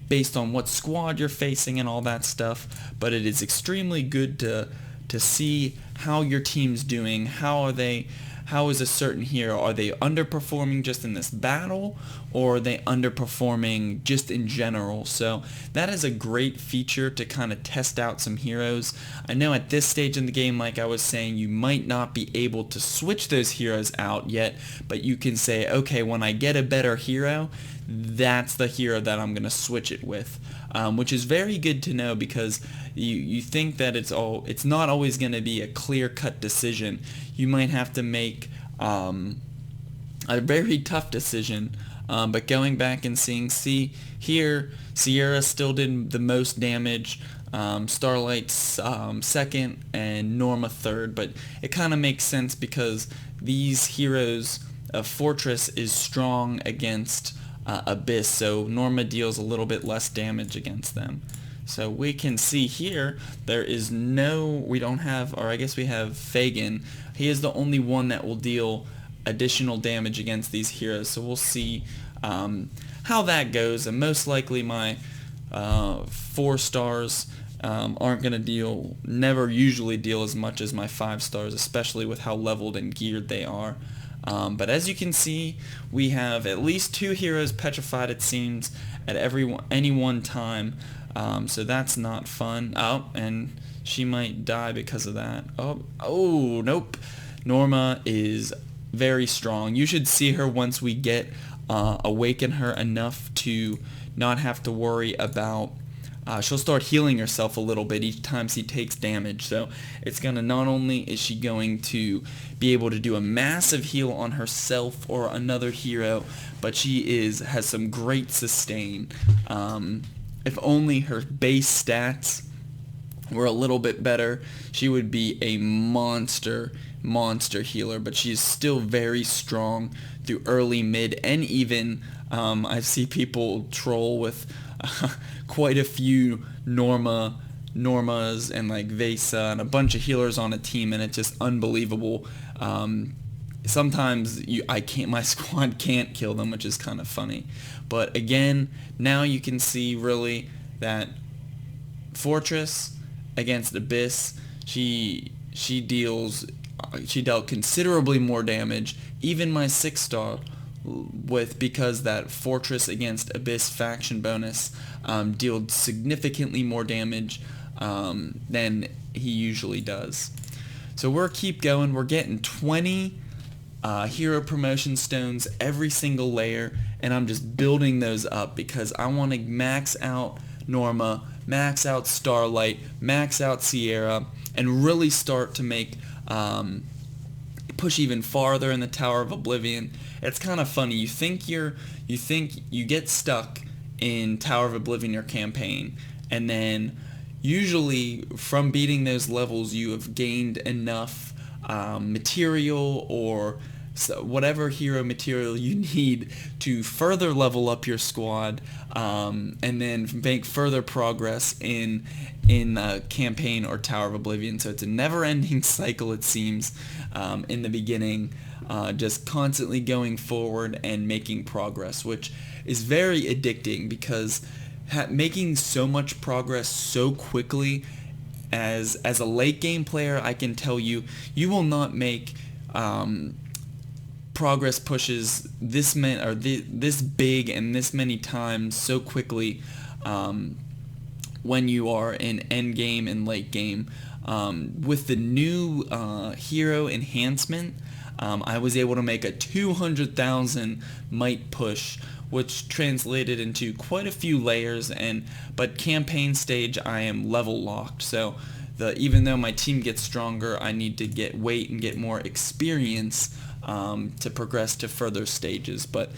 based on what squad you're facing and all that stuff, but it is extremely good to see how your team's doing. How is a certain hero? Are they underperforming just in this battle, or are they underperforming just in general? So that is a great feature to kind of test out some heroes. I know at this stage in the game, like I was saying, you might not be able to switch those heroes out yet, but you can say, okay, when I get a better hero, that's the hero that I'm going to switch it with, which is very good to know, because you think that it's not always going to be a clear-cut decision. You might have to make a very tough decision, but going back and seeing, here Sierra still did the most damage, Starlight's second, and Norma third, but it kind of makes sense because these heroes, Fortress is strong against Abyss, so Norma deals a little bit less damage against them. So we can see here we don't have, or I guess we have Fagin. He is the only one that will deal additional damage against these heroes, so we'll see how that goes. And most likely my 4 stars aren't going to never usually deal as much as my 5 stars, especially with how leveled and geared they are. But as you can see, we have at least 2 heroes petrified, it seems, at any one time. So that's not fun. Oh, and she might die because of that. Oh, nope. Norma is very strong. You should see her once we get awaken her enough to not have to worry about. She'll start healing herself a little bit each time she takes damage. So it's gonna, not only is she going to be able to do a massive heal on herself or another hero, but she has some great sustain. If only her base stats were a little bit better, she would be a monster healer, but she's still very strong through early, mid, and even I see people troll with quite a few Normas and like Vesa and a bunch of healers on a team, and it's just unbelievable. Sometimes my squad can't kill them, which is kind of funny. But again, now you can see really that Fortress against Abyss, she dealt considerably more damage, even my 6 star, because that Fortress against Abyss faction bonus dealt significantly more damage than he usually does. So we'll keep going. We're getting 20 hero promotion stones every single layer, and I'm just building those up because I want to max out Norma, max out Starlight, max out Sierra, and really start to make push even farther in the Tower of Oblivion. It's kind of funny. You think you get stuck in Tower of Oblivion, your campaign, and then usually from beating those levels you have gained enough material or whatever hero material you need to further level up your squad, and then make further progress in campaign or Tower of Oblivion. So it's a never-ending cycle, it seems, in the beginning, just constantly going forward and making progress, which is very addicting because making so much progress so quickly, as a late game player, I can tell you will not make progress pushes this big and this many times so quickly when you are in end game and late game. With the new hero enhancement, I was able to make a 200,000 might push, which translated into quite a few layers, but campaign stage I am level locked, so even though my team gets stronger, I need to wait and get more experience to progress to further stages. But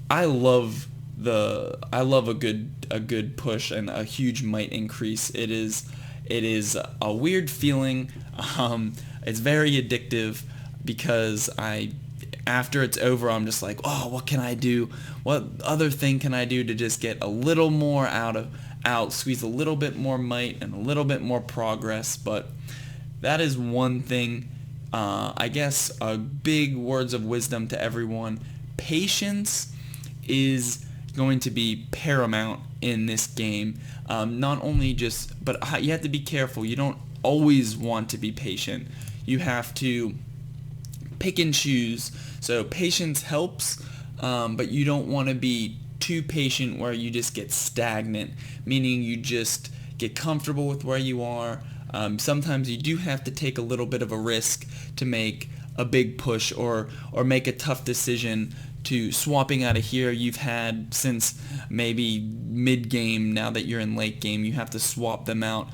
I love a good push and a huge might increase. It is a weird feeling It's very addictive because after it's over, I'm just like, oh, what can I do? What other thing can I do to just get a little more out, squeeze a little bit more might and a little bit more progress? But that is one thing. I guess big words of wisdom to everyone. Patience is going to be paramount in this game. Not only but you have to be careful. You don't always want to be patient. You have to pick and choose. So patience helps, but you don't want to be too patient where you just get stagnant, meaning you just get comfortable with where you are. Sometimes you do have to take a little bit of a risk to make a big push or make a tough decision to swapping out a hero you've had since maybe mid-game. Now that you're in late game, you have to swap them out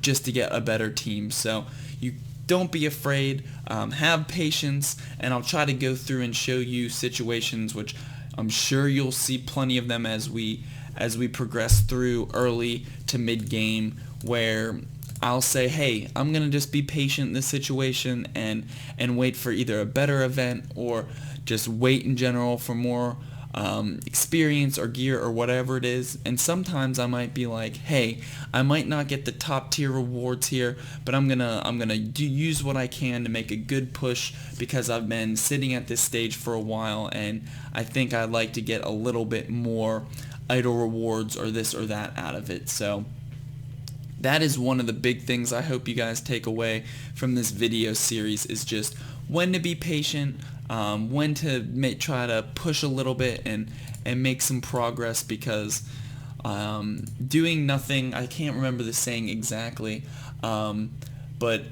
just to get a better team. So you don't be afraid, have patience, and I'll try to go through and show you situations, which I'm sure you'll see plenty of them as we progress through early to mid-game, where I'll say, hey, I'm going to just be patient in this situation and wait for either a better event or just wait in general for more experience or gear or whatever it is. And sometimes I might be like, hey, I might not get the top tier rewards here, but I'm gonna use what I can to make a good push because I've been sitting at this stage for a while and I think I'd like to get a little bit more idle rewards or this or that out of it. So that is one of the big things I hope you guys take away from this video series, is just when to be patient, when to try to push a little bit and make some progress, because doing nothing, I can't remember the saying exactly, but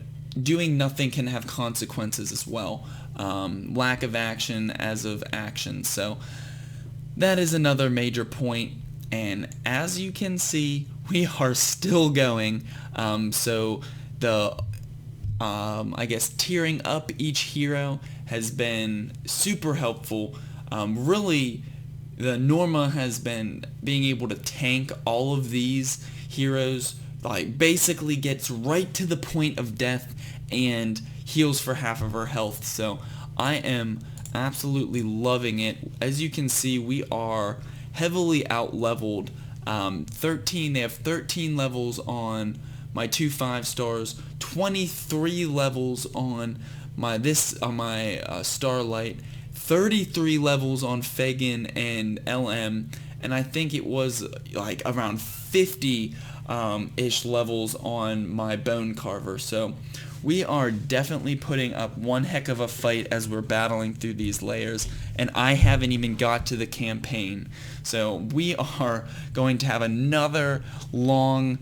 doing nothing can have consequences as well. Lack of action as of action. So that is another major point, and as you can see, we are still going. So the I guess tiering up each hero has been super helpful. Really, the Norma has been being able to tank all of these heroes, like basically gets right to the point of death and heals for half of her health. So I am absolutely loving it. As you can see, we are heavily out-leveled. 13. They have 13 levels on my 2 5-stars, 23 levels on my Starlight, 33 levels on Fagin and LM, and I think it was like around 50 ish levels on my Bone Carver. So we are definitely putting up one heck of a fight as we're battling through these layers, and I haven't even got to the campaign. So we are going to have another long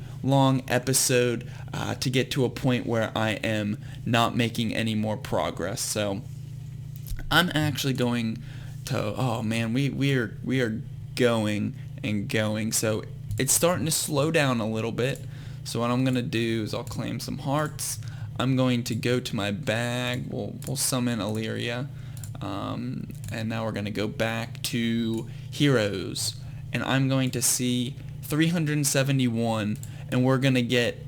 episode to get to a point where I am not making any more progress. So I'm actually going to, oh man, we are going and going. So it's starting to slow down a little bit. So what I'm going to do is I'll claim some hearts. I'm going to go to my bag. We'll summon Illyria. And now we're going to go back to heroes. And I'm going to see 371. And we're going to get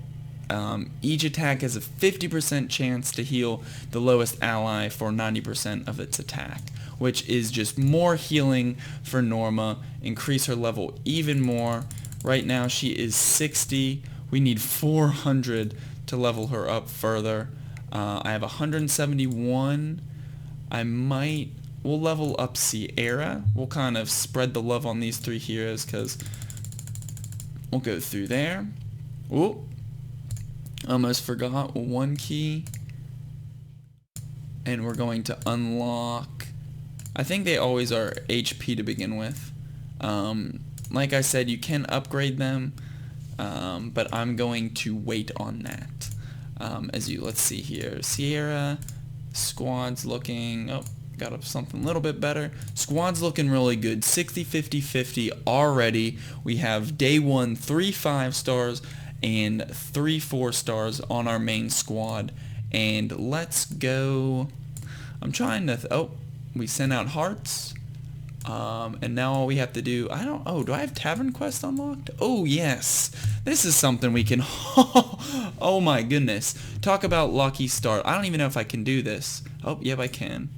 each attack has a 50% chance to heal the lowest ally for 90% of its attack, which is just more healing for Norma. Increase her level even more. Right now she is 60. We need 400 to level her up further. I have 171. We'll level up Sierra. We'll kind of spread the love on these 3 heroes because we'll go through there. Ooh, almost forgot 1 key. And we're going to unlock, I think they always are HP to begin with. Like I said, you can upgrade them, but I'm going to wait on that. Let's see here. Sierra, squad's looking, got up something a little bit better. Squad's looking really good. 60, 50, 50 already. We have day 1, 3 5-stars and 3 4-stars on our main squad. And let's go. I'm trying to, we sent out hearts. And now all we have to do, do I have Tavern Quest unlocked? Oh yes, this is something we can, Oh my goodness. Talk about lucky start. I don't even know if I can do this. Oh, yep, I can.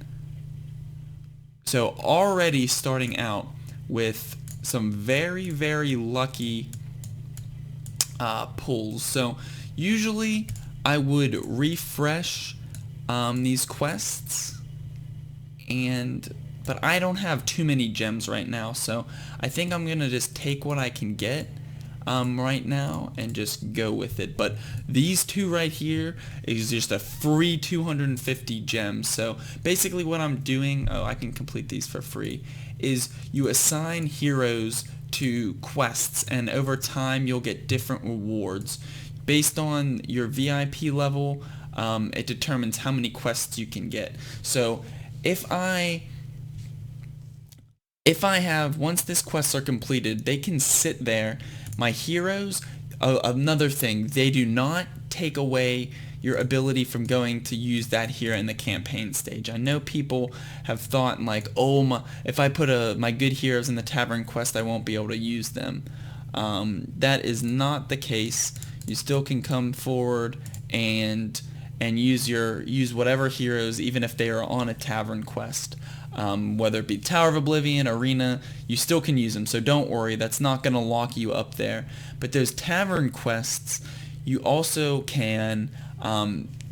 So already starting out with some very, very lucky pulls. So usually I would refresh these quests, but I don't have too many gems right now, so I think I'm gonna just take what I can get right now and just go with it. But these two right here is just a free 250 gems. So basically what I'm doing, I can complete these for free, is you assign heroes to quests, and over time you'll get different rewards. Based on your VIP level, it determines how many quests you can get. So if I have, once these quests are completed, they can sit there. My heroes, another thing, they do not take away your ability from going to use that hero in the campaign stage. I know people have thought like, oh, if I put my good heroes in the tavern quest, I won't be able to use them. That is not the case. You still can come forward and use whatever heroes, even if they are on a tavern quest. Whether it be Tower of Oblivion, Arena, you still can use them, so don't worry, that's not going to lock you up there. But those tavern quests, you also can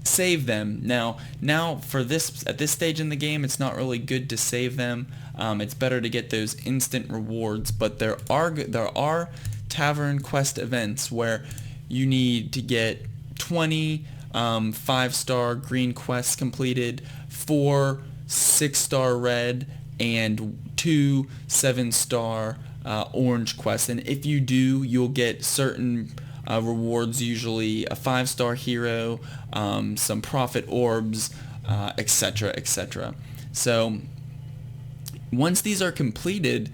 save them. Now for this, at this stage in the game, it's not really good to save them. It's better to get those instant rewards, but there are tavern quest events where you need to get 20 5-star green quests completed, 4 6-star red, and 2 7-star orange quests. And if you do, you'll get certain rewards, usually a 5-star hero, some profit orbs, etc., etc. So once these are completed,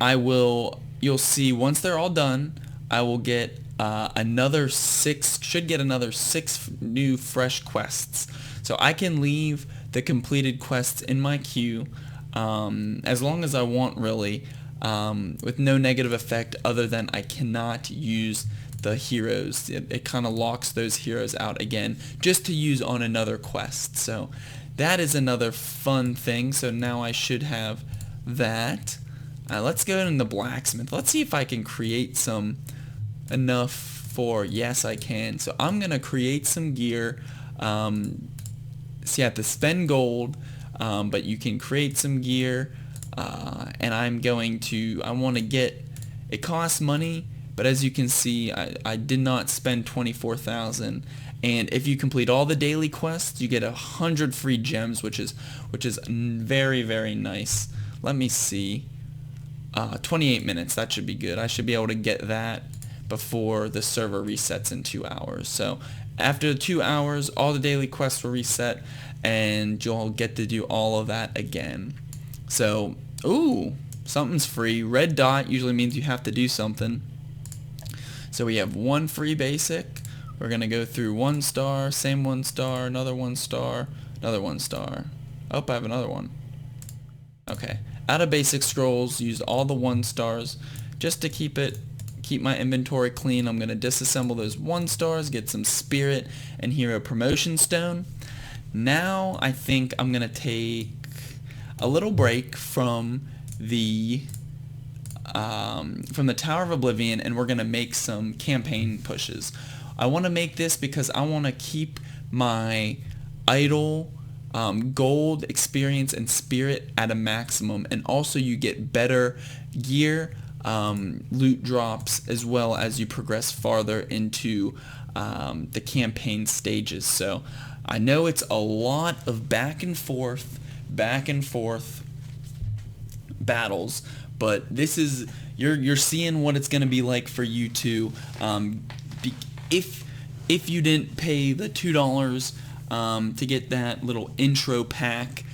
you'll see once they're all done, I will get another 6 new fresh quests. So I can leave the completed quests in my queue as long as I want, really, with no negative effect other than I cannot use the heroes. It kind of locks those heroes out again just to use on another quest. So that is another fun thing. So now I should have that. Let's go in the blacksmith. Let's see if I can create enough for, yes, I can. So I'm gonna create some gear. So you have to spend gold, but you can create some gear, and I want to get, it costs money, but as you can see, I did not spend 24,000. And if you complete all the daily quests, you get 100 free gems, which is very, very nice. Let me see. 28 minutes, that should be good. I should be able to get that before the server resets in 2 hours. So after 2 hours, all the daily quests will reset, and you'll get to do all of that again. So, ooh, something's free. Red dot usually means you have to do something. So we have 1 free basic. We're going to go through 1 star, same 1 star, another 1 star, another 1 star. Oh, I have another one. Okay. Out of basic scrolls, use all the 1 stars just to keep my inventory clean. I'm going to disassemble those 1 stars, get some spirit and hero promotion stone. Now I think I'm going to take a little break from the Tower of Oblivion, and we're going to make some campaign pushes. I want to make this because I want to keep my idle gold, experience, and spirit at a maximum, and also you get better gear, loot drops, as well as you progress farther into the campaign stages. So I know it's a lot of back and forth battles, but this is, you're seeing what it's going to be like for you too. If you didn't pay the $2 to get that little intro pack,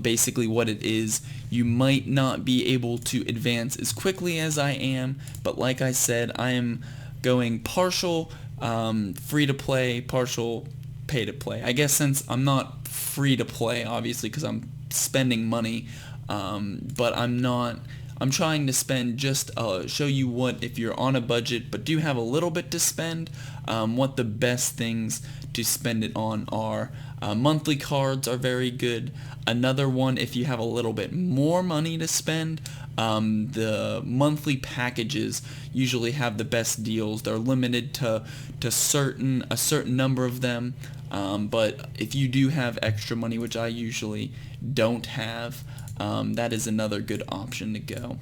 basically what it is, you might not be able to advance as quickly as I am, but like I said, I am going partial free to play, partial pay to play. I guess since I'm not free to play, obviously, because I'm spending money, but I'm not I'm trying to spend just show you what, if you're on a budget but do have a little bit to spend, what the best things to spend it on are. Monthly cards are very good. Another one, if you have a little bit more money to spend, the monthly packages usually have the best deals. They're limited to a certain number of them, but if you do have extra money, which I usually don't have, that is another good option to go.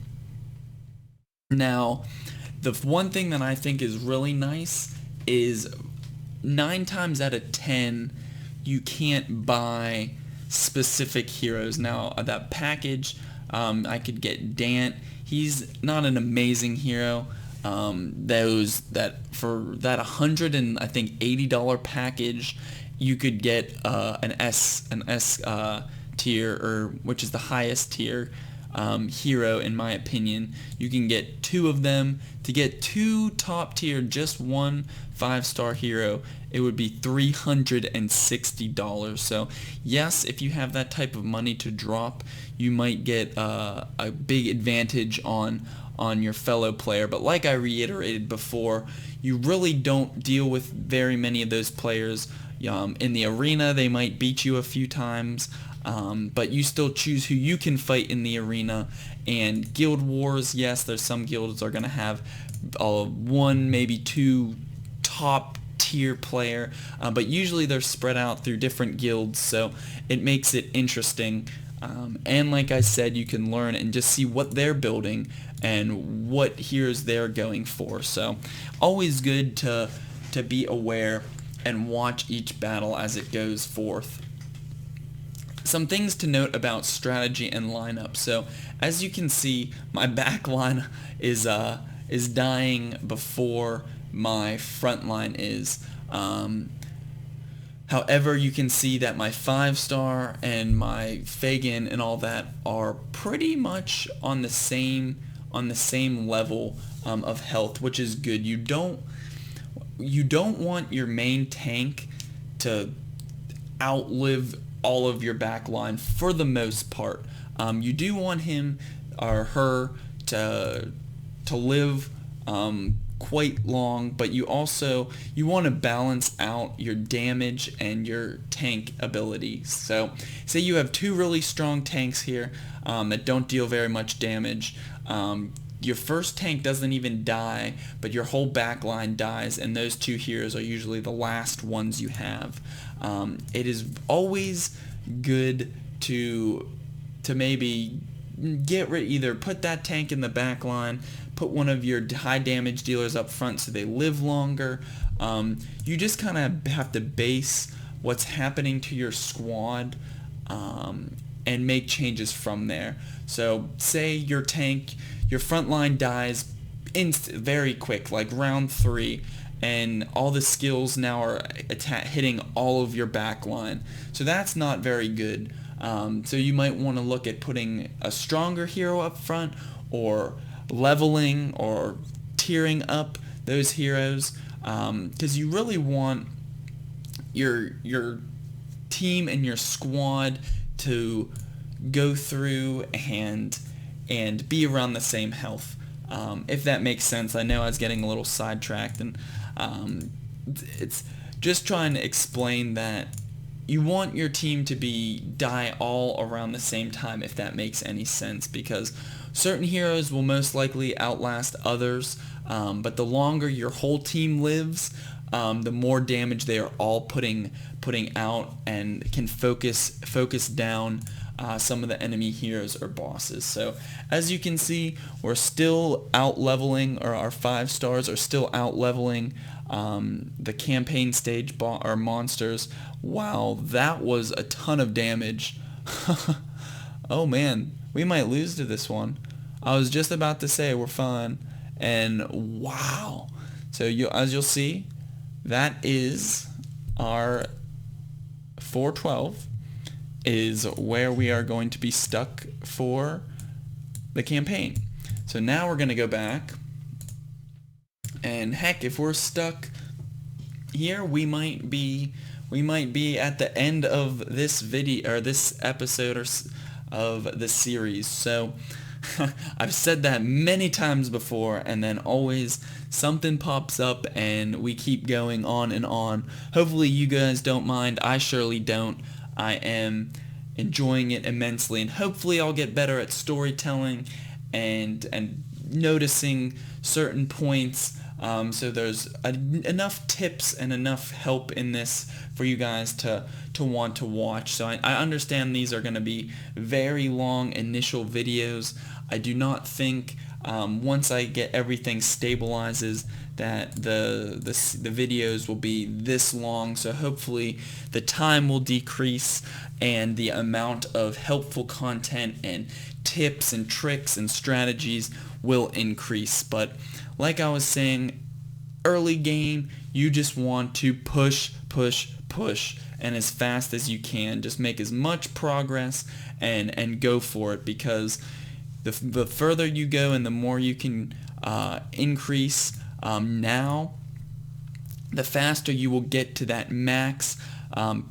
Now, the one thing that I think is really nice is 9 times out of 10 you can't buy specific heroes. Now, that package, I could get Dant. He's not an amazing hero. Those that for that $180 package, you could get an S tier, or which is the highest tier hero in my opinion. You can get 2 of them. To get 2 top tier, just one 5-star hero, it would be $360. So yes, if you have that type of money to drop, you might get a big advantage on your fellow player. But like I reiterated before, you really don't deal with very many of those players. In the arena, they might beat you a few times, but you still choose who you can fight in the arena. And guild wars, yes, there's some guilds are going to have 1, maybe 2 top tier player, but usually they're spread out through different guilds, so it makes it interesting. And like I said, you can learn and just see what they're building and what heroes they're going for. So always good to be aware and watch each battle as it goes forth. Some things to note about strategy and lineup. So as you can see, my back line is dying before my front line is. However, you can see that my 5-star and my Fagin and all that are pretty much on the same level of health, which is good. You don't want your main tank to outlive all of your back line for the most part. You do want him or her to live quite long, but you want to balance out your damage and your tank abilities. So say you have 2 really strong tanks here that don't deal very much damage. Your first tank doesn't even die, but your whole back line dies, and those 2 heroes are usually the last ones you have. It is always good to maybe either put that tank in the back line, put one of your high damage dealers up front so they live longer. You just kind of have to base what's happening to your squad and make changes from there. So say your front line dies very quick, like round 3, and all the skills now are hitting all of your back line. So that's not very good. So you might want to look at putting a stronger hero up front, or leveling or tiering up those heroes, because you really want your team and your squad to go through and be around the same health, if that makes sense. I know I was getting a little sidetracked, and it's just trying to explain that you want your team to die all around the same time, if that makes any sense, because certain heroes will most likely outlast others, but the longer your whole team lives, the more damage they are all putting out, and can focus down some of the enemy heroes or bosses. So as you can see, we're still out leveling, or our 5-stars are still out leveling the campaign stage or monsters. Wow, that was a ton of damage. Oh man, we might lose to this one. I was just about to say we're fine, and wow. So as you'll see, that is our 412 is where we are going to be stuck for the campaign. So now we're going to go back, and heck, if we're stuck here, we might be at the end of this video, or this episode, of the series. So I've said that many times before, and then always something pops up and we keep going on and on. Hopefully you guys don't mind. I surely don't. I am enjoying it immensely, and hopefully I'll get better at storytelling and noticing certain points. So there's enough tips and enough help in this for you guys to want to watch. So I understand these are going to be very long initial videos. I do not think once I get everything stabilizes that the videos will be this long. So hopefully the time will decrease and the amount of helpful content and tips and tricks and strategies will increase. But like I was saying, early game, you just want to push, and as fast as you can. Just make as much progress and go for it, because the further you go and the more you can increase now, the faster you will get to that max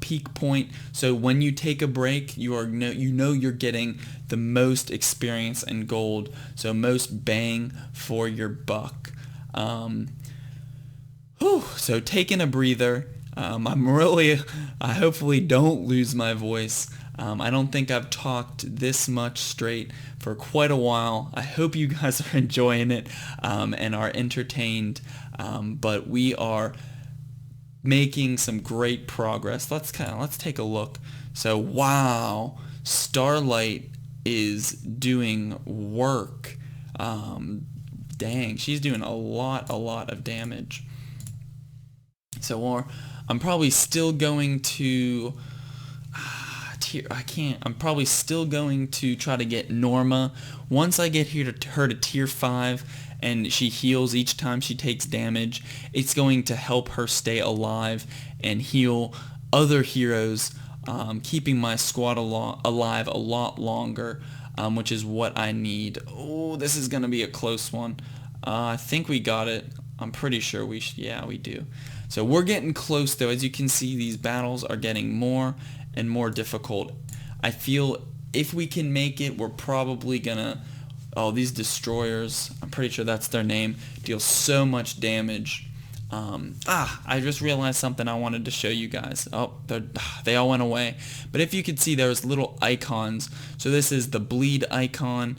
peak point. So when you take a break, you know you're getting the most experience and gold, so most bang for your buck. So taking a breather. I hopefully don't lose my voice. I don't think I've talked this much straight for quite a while. I hope you guys are enjoying it and are entertained. But we are making some great progress. Let's take a look. So wow, Starlight is doing work. Dang, she's doing a lot of damage. So I'm probably still going to I'm probably still going to try to get Norma. Once I get her to tier 5 and she heals each time she takes damage, it's going to help her stay alive and heal other heroes, keeping my squad alive a lot longer, which is what I need. Oh, this is going to be a close one. I think we got it. I'm pretty sure yeah, we do. So we're getting close though. As you can see, these battles are getting more and more difficult. I feel if we can make it, we're probably gonna... Oh, these destroyers, I'm pretty sure that's their name, deal so much damage. I just realized something I wanted to show you guys. Oh, they all went away. But if you could see, there's little icons. So this is the bleed icon.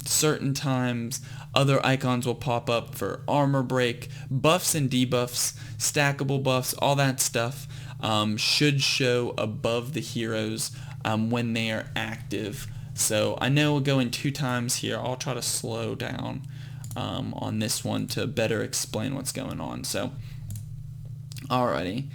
Certain times, other icons will pop up for armor break, buffs and debuffs, stackable buffs, all that stuff should show above the heroes when they are active. So I know we're going 2 times here. I'll try to slow down on this one to better explain what's going on. So, alrighty.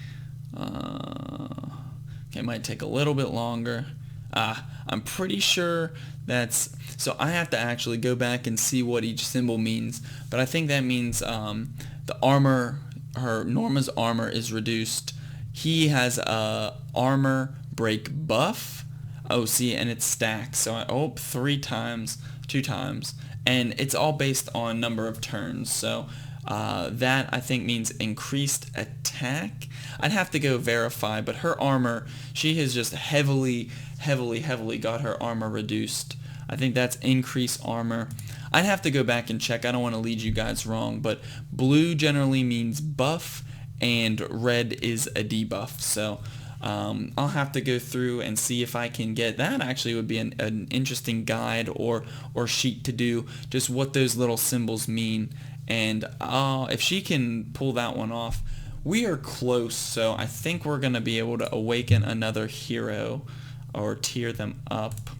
Okay, might take a little bit longer. I'm pretty sure that's... So I have to actually go back and see what each symbol means, but I think that means the armor, Norma's armor is reduced. He has a armor break buff. Oh, see, and it stacks. So 3 times, 2 times, and it's all based on number of turns. So that I think means increased attack. I'd have to go verify, but her armor, she has just heavily got her armor reduced. I think that's increased armor. I'd have to go back and check. I don't want to lead you guys wrong, but blue generally means buff and red is a debuff. So I'll have to go through and see if I can get that. Actually would be an interesting guide or sheet to do, just what those little symbols mean. And if she can pull that one off, we are close. So I think we're going to be able to awaken another hero or tier them up,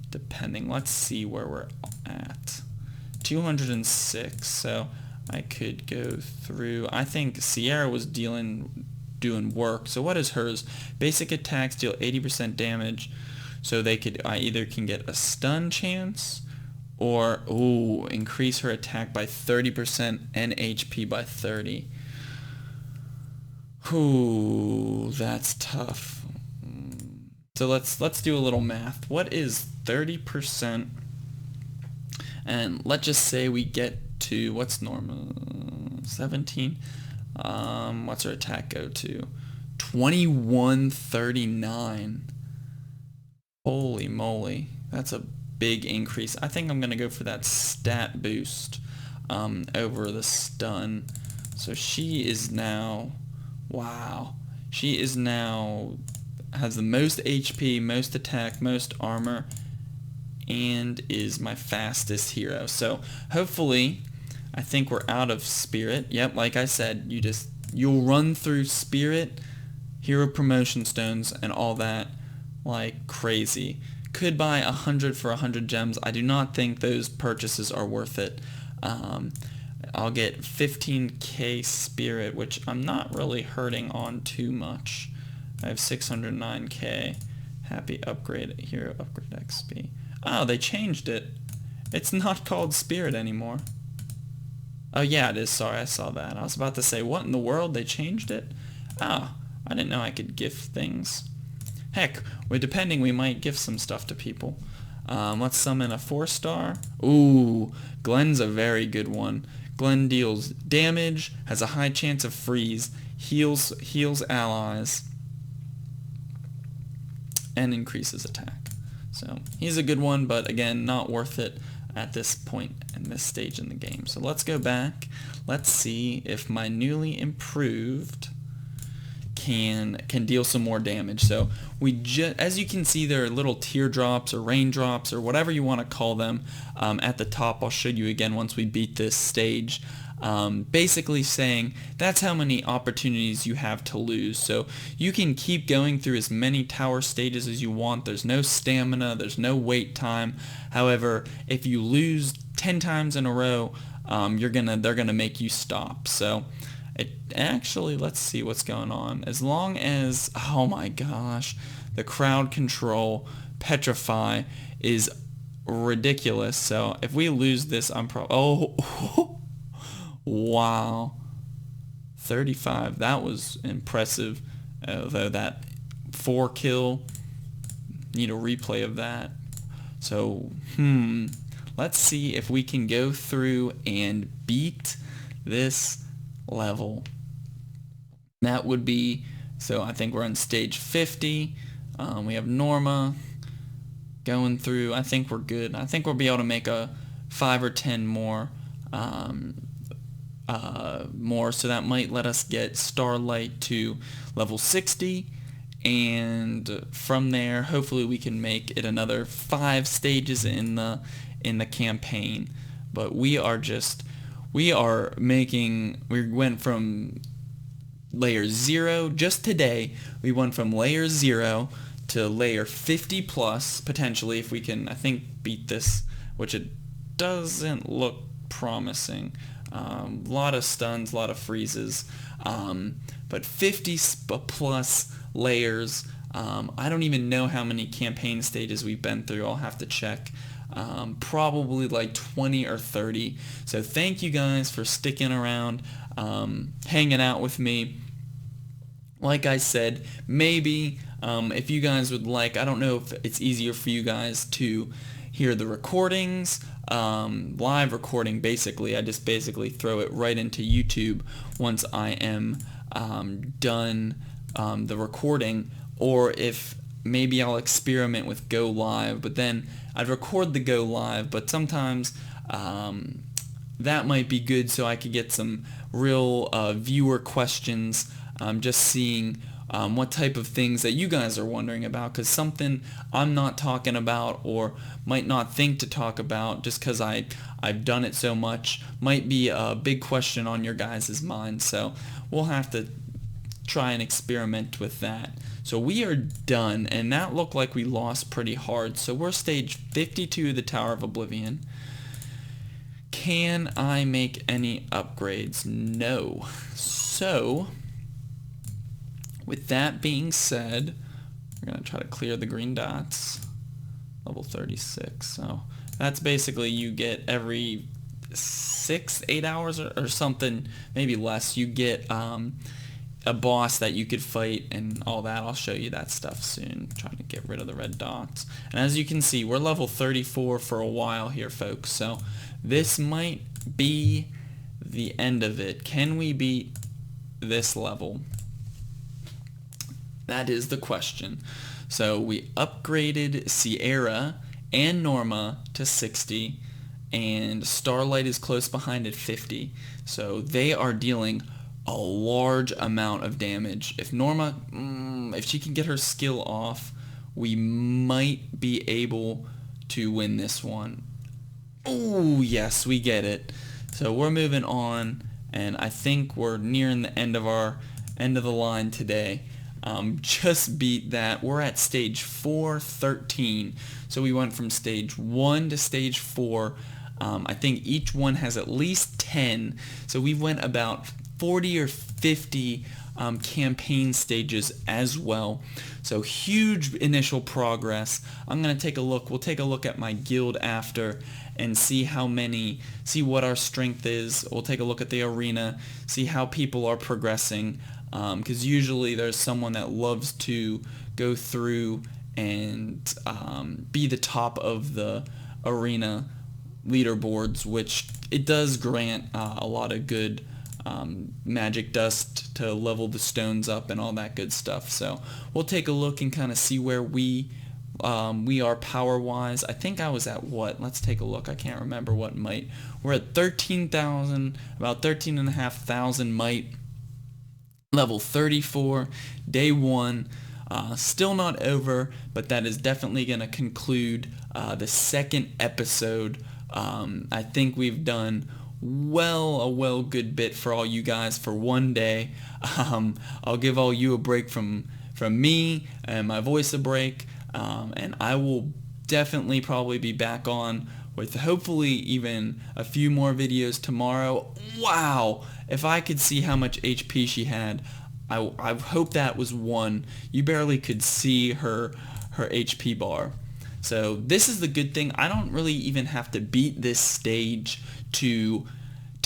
depending. Let's see where we're at. 206. So I could go through. I think Sierra was doing work. So what is hers? Basic attacks deal 80% damage. So they could either can get a stun chance or increase her attack by 30% and HP by 30. Ooh, that's tough. So let's do a little math. What is 30%? And let's just say we get to, what's normal? 17. What's her attack go to? 2139. Holy moly. That's a big increase. I think I'm going to go for that stat boost over the stun. So she is now, wow, she is now, has the most HP, most attack, most armor, and is my fastest hero. So hopefully, I think we're out of spirit. Yep, like I said, you'll run through spirit, hero promotion stones, and all that like crazy. Could buy 100 for 100 gems. I do not think those purchases are worth it. I'll get 15k spirit, which I'm not really hurting on too much. I have 609k. Happy upgrade, hero upgrade XP. Oh, they changed it. It's not called spirit anymore. Oh yeah, it is. Sorry, I saw that. I was about to say, what in the world? They changed it? Oh, I didn't know I could gift things. Heck, depending, we might gift some stuff to people. Let's summon a 4-star. Ooh, Glenn's a very good one. Glenn deals damage, has a high chance of freeze, heals allies, and increases attack. So he's a good one, but again, not worth it at this point in this stage in the game. So let's go back. Let's see if my newly improved can deal some more damage. So as you can see, there are little teardrops or raindrops or whatever you want to call them at the top. I'll show you again once we beat this stage. Basically saying that's how many opportunities you have to lose. So you can keep going through as many tower stages as you want. There's no stamina, there's no wait time. However, if you lose 10 times in a row, they're gonna make you stop. So actually, let's see what's going on. As long as, oh my gosh, the crowd control petrify is ridiculous. So if we lose this, I'm wow, 35. That was impressive. Although that 4 kill, need a replay of that. So let's see if we can go through and beat this level. That would be, so I think we're on stage 50. We have Norma going through. I think we're good. I think we'll be able to make a 5 or 10 more, so that might let us get Starlight to level 60, and from there hopefully we can make it another 5 stages in the campaign. But we went from layer 0 just today. We went from layer 0 to layer 50 plus, potentially, if we can, I think, beat this, which it doesn't look promising. A lot of stuns, a lot of freezes, but 50 plus layers. I don't even know how many campaign stages we've been through. I'll have to check. Probably like 20 or 30. So thank you guys for sticking around, hanging out with me. Like I said, maybe if you guys would like, I don't know if it's easier for you guys to hear the recordings, live recording basically. I just basically throw it right into YouTube once I am done the recording, or if maybe I'll experiment with go live, but then I'd record the go live, but sometimes that might be good so I could get some real viewer questions, just seeing what type of things that you guys are wondering about, because something I'm not talking about or might not think to talk about just because I've done it so much might be a big question on your guys' mind. So we'll have to try and experiment with that. So we are done, and that looked like we lost pretty hard. So we're stage 52 of the Tower of Oblivion. Can I make any upgrades? No. So with that being said, we're going to try to clear the green dots. Level 36. So that's basically you get every 8 hours or something, maybe less, you get a boss that you could fight and all that. I'll show you that stuff soon, trying to get rid of the red dots. And as you can see, we're level 34 for a while here, folks. So this might be the end of it. Can we beat this level? That is the question. So we upgraded Sierra and Norma to 60, and Starlight is close behind at 50. So they are dealing a large amount of damage. If Norma, if she can get her skill off, we might be able to win this one. Oh, yes, we get it. So we're moving on, and I think we're nearing the end of the line today. Just beat that. We're at stage 413. So we went from stage 1 to stage 4. I think each one has at least 10. So we went about 40 or 50 campaign stages as well. So huge initial progress. I'm going to take a look. We'll take a look at my guild after and see what our strength is. We'll take a look at the arena, see how people are progressing, because usually there's someone that loves to go through and be the top of the arena leaderboards, which it does grant a lot of good magic dust to level the stones up and all that good stuff. So we'll take a look and kind of see where we are power wise. I think I was at what? Let's take a look. I can't remember what might. We're at 13,000, about 13,500 might. Level 34, day 1. Still not over, but that is definitely going to conclude the second episode. I think we've done a good bit for all you guys for one day. I'll give all you a break from me and my voice a break, and I will definitely probably be back on with hopefully even a few more videos tomorrow. Wow, if I could see how much HP she had. I hope that was 1. You barely could see her HP bar. So this is the good thing. I don't really even have to beat this stage to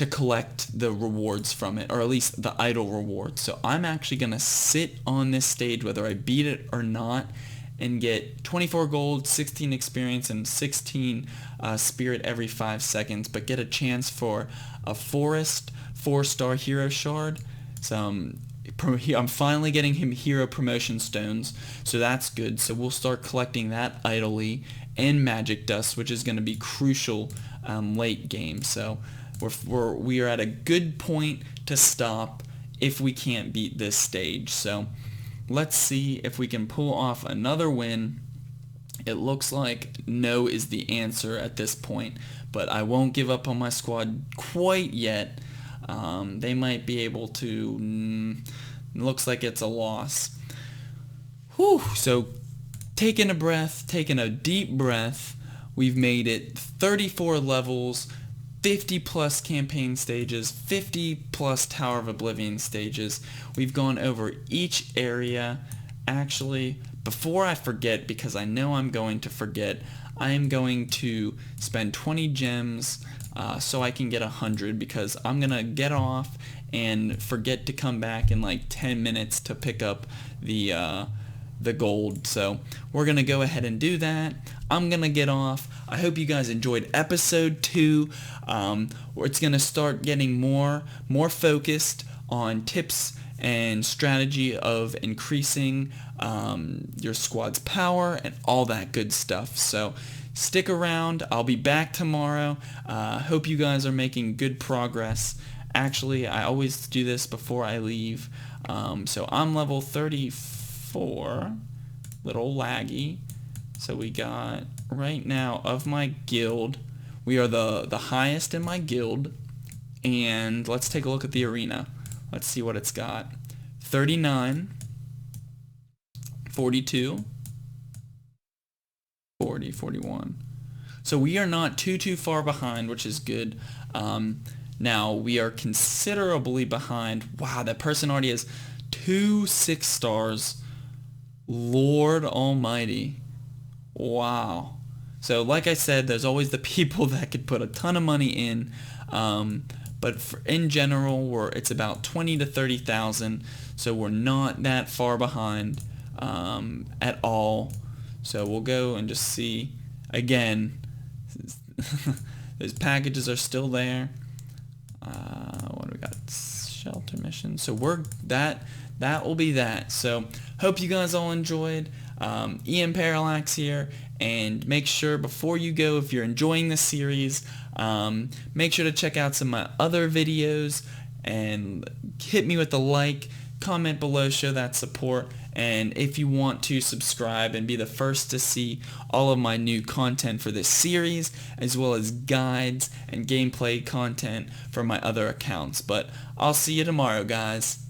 collect the rewards from it, or at least the idle rewards. So I'm actually going to sit on this stage whether I beat it or not and get 24 gold, 16 experience, and 16 spirit every 5 seconds, but get a chance for a forest 4-star hero shard. I'm finally getting him hero promotion stones, so that's good. So we'll start collecting that idly, and magic dust, which is going to be crucial late game. So we are at a good point to stop if we can't beat this stage. So let's see if we can pull off another win. It looks like no is the answer at this point, but I won't give up on my squad quite yet. They might be able to. Looks like it's a loss. Whew. So taking a deep breath, we've made it 34 levels, 50 plus campaign stages, 50 plus Tower of Oblivion stages. We've gone over each area. Actually, before I forget, because I know I'm going to forget, I am going to spend 20 gems so I can get 100, because I'm going to get off and forget to come back in like 10 minutes to pick up the gold. So we're going to go ahead and do that. I'm going to get off. I hope you guys enjoyed episode 2. It's going to start getting more focused on tips and strategy of increasing your squad's power and all that good stuff. So stick around. I'll be back tomorrow. Hope you guys are making good progress. Actually, I always do this before I leave. So I'm level 34. Little laggy. So we got, right now, of my guild, we are the highest in my guild. And let's take a look at the arena. Let's see what it's got. 39, 42, 40, 41. So we are not too far behind, which is good. Now we are considerably behind. Wow, that person already has 2 6 stars. Lord almighty. Wow. So like I said, there's always the people that could put a ton of money in. But in general, it's about 20 to 30,000. So we're not that far behind at all. So we'll go and just see. Again, those packages are still there. What do we got? Shelter mission. So that will be that. So hope you guys all enjoyed. EmParallax here, and make sure before you go, if you're enjoying this series, make sure to check out some of my other videos and hit me with a like, comment below, show that support, and if you want to subscribe and be the first to see all of my new content for this series, as well as guides and gameplay content for my other accounts. But I'll see you tomorrow, guys.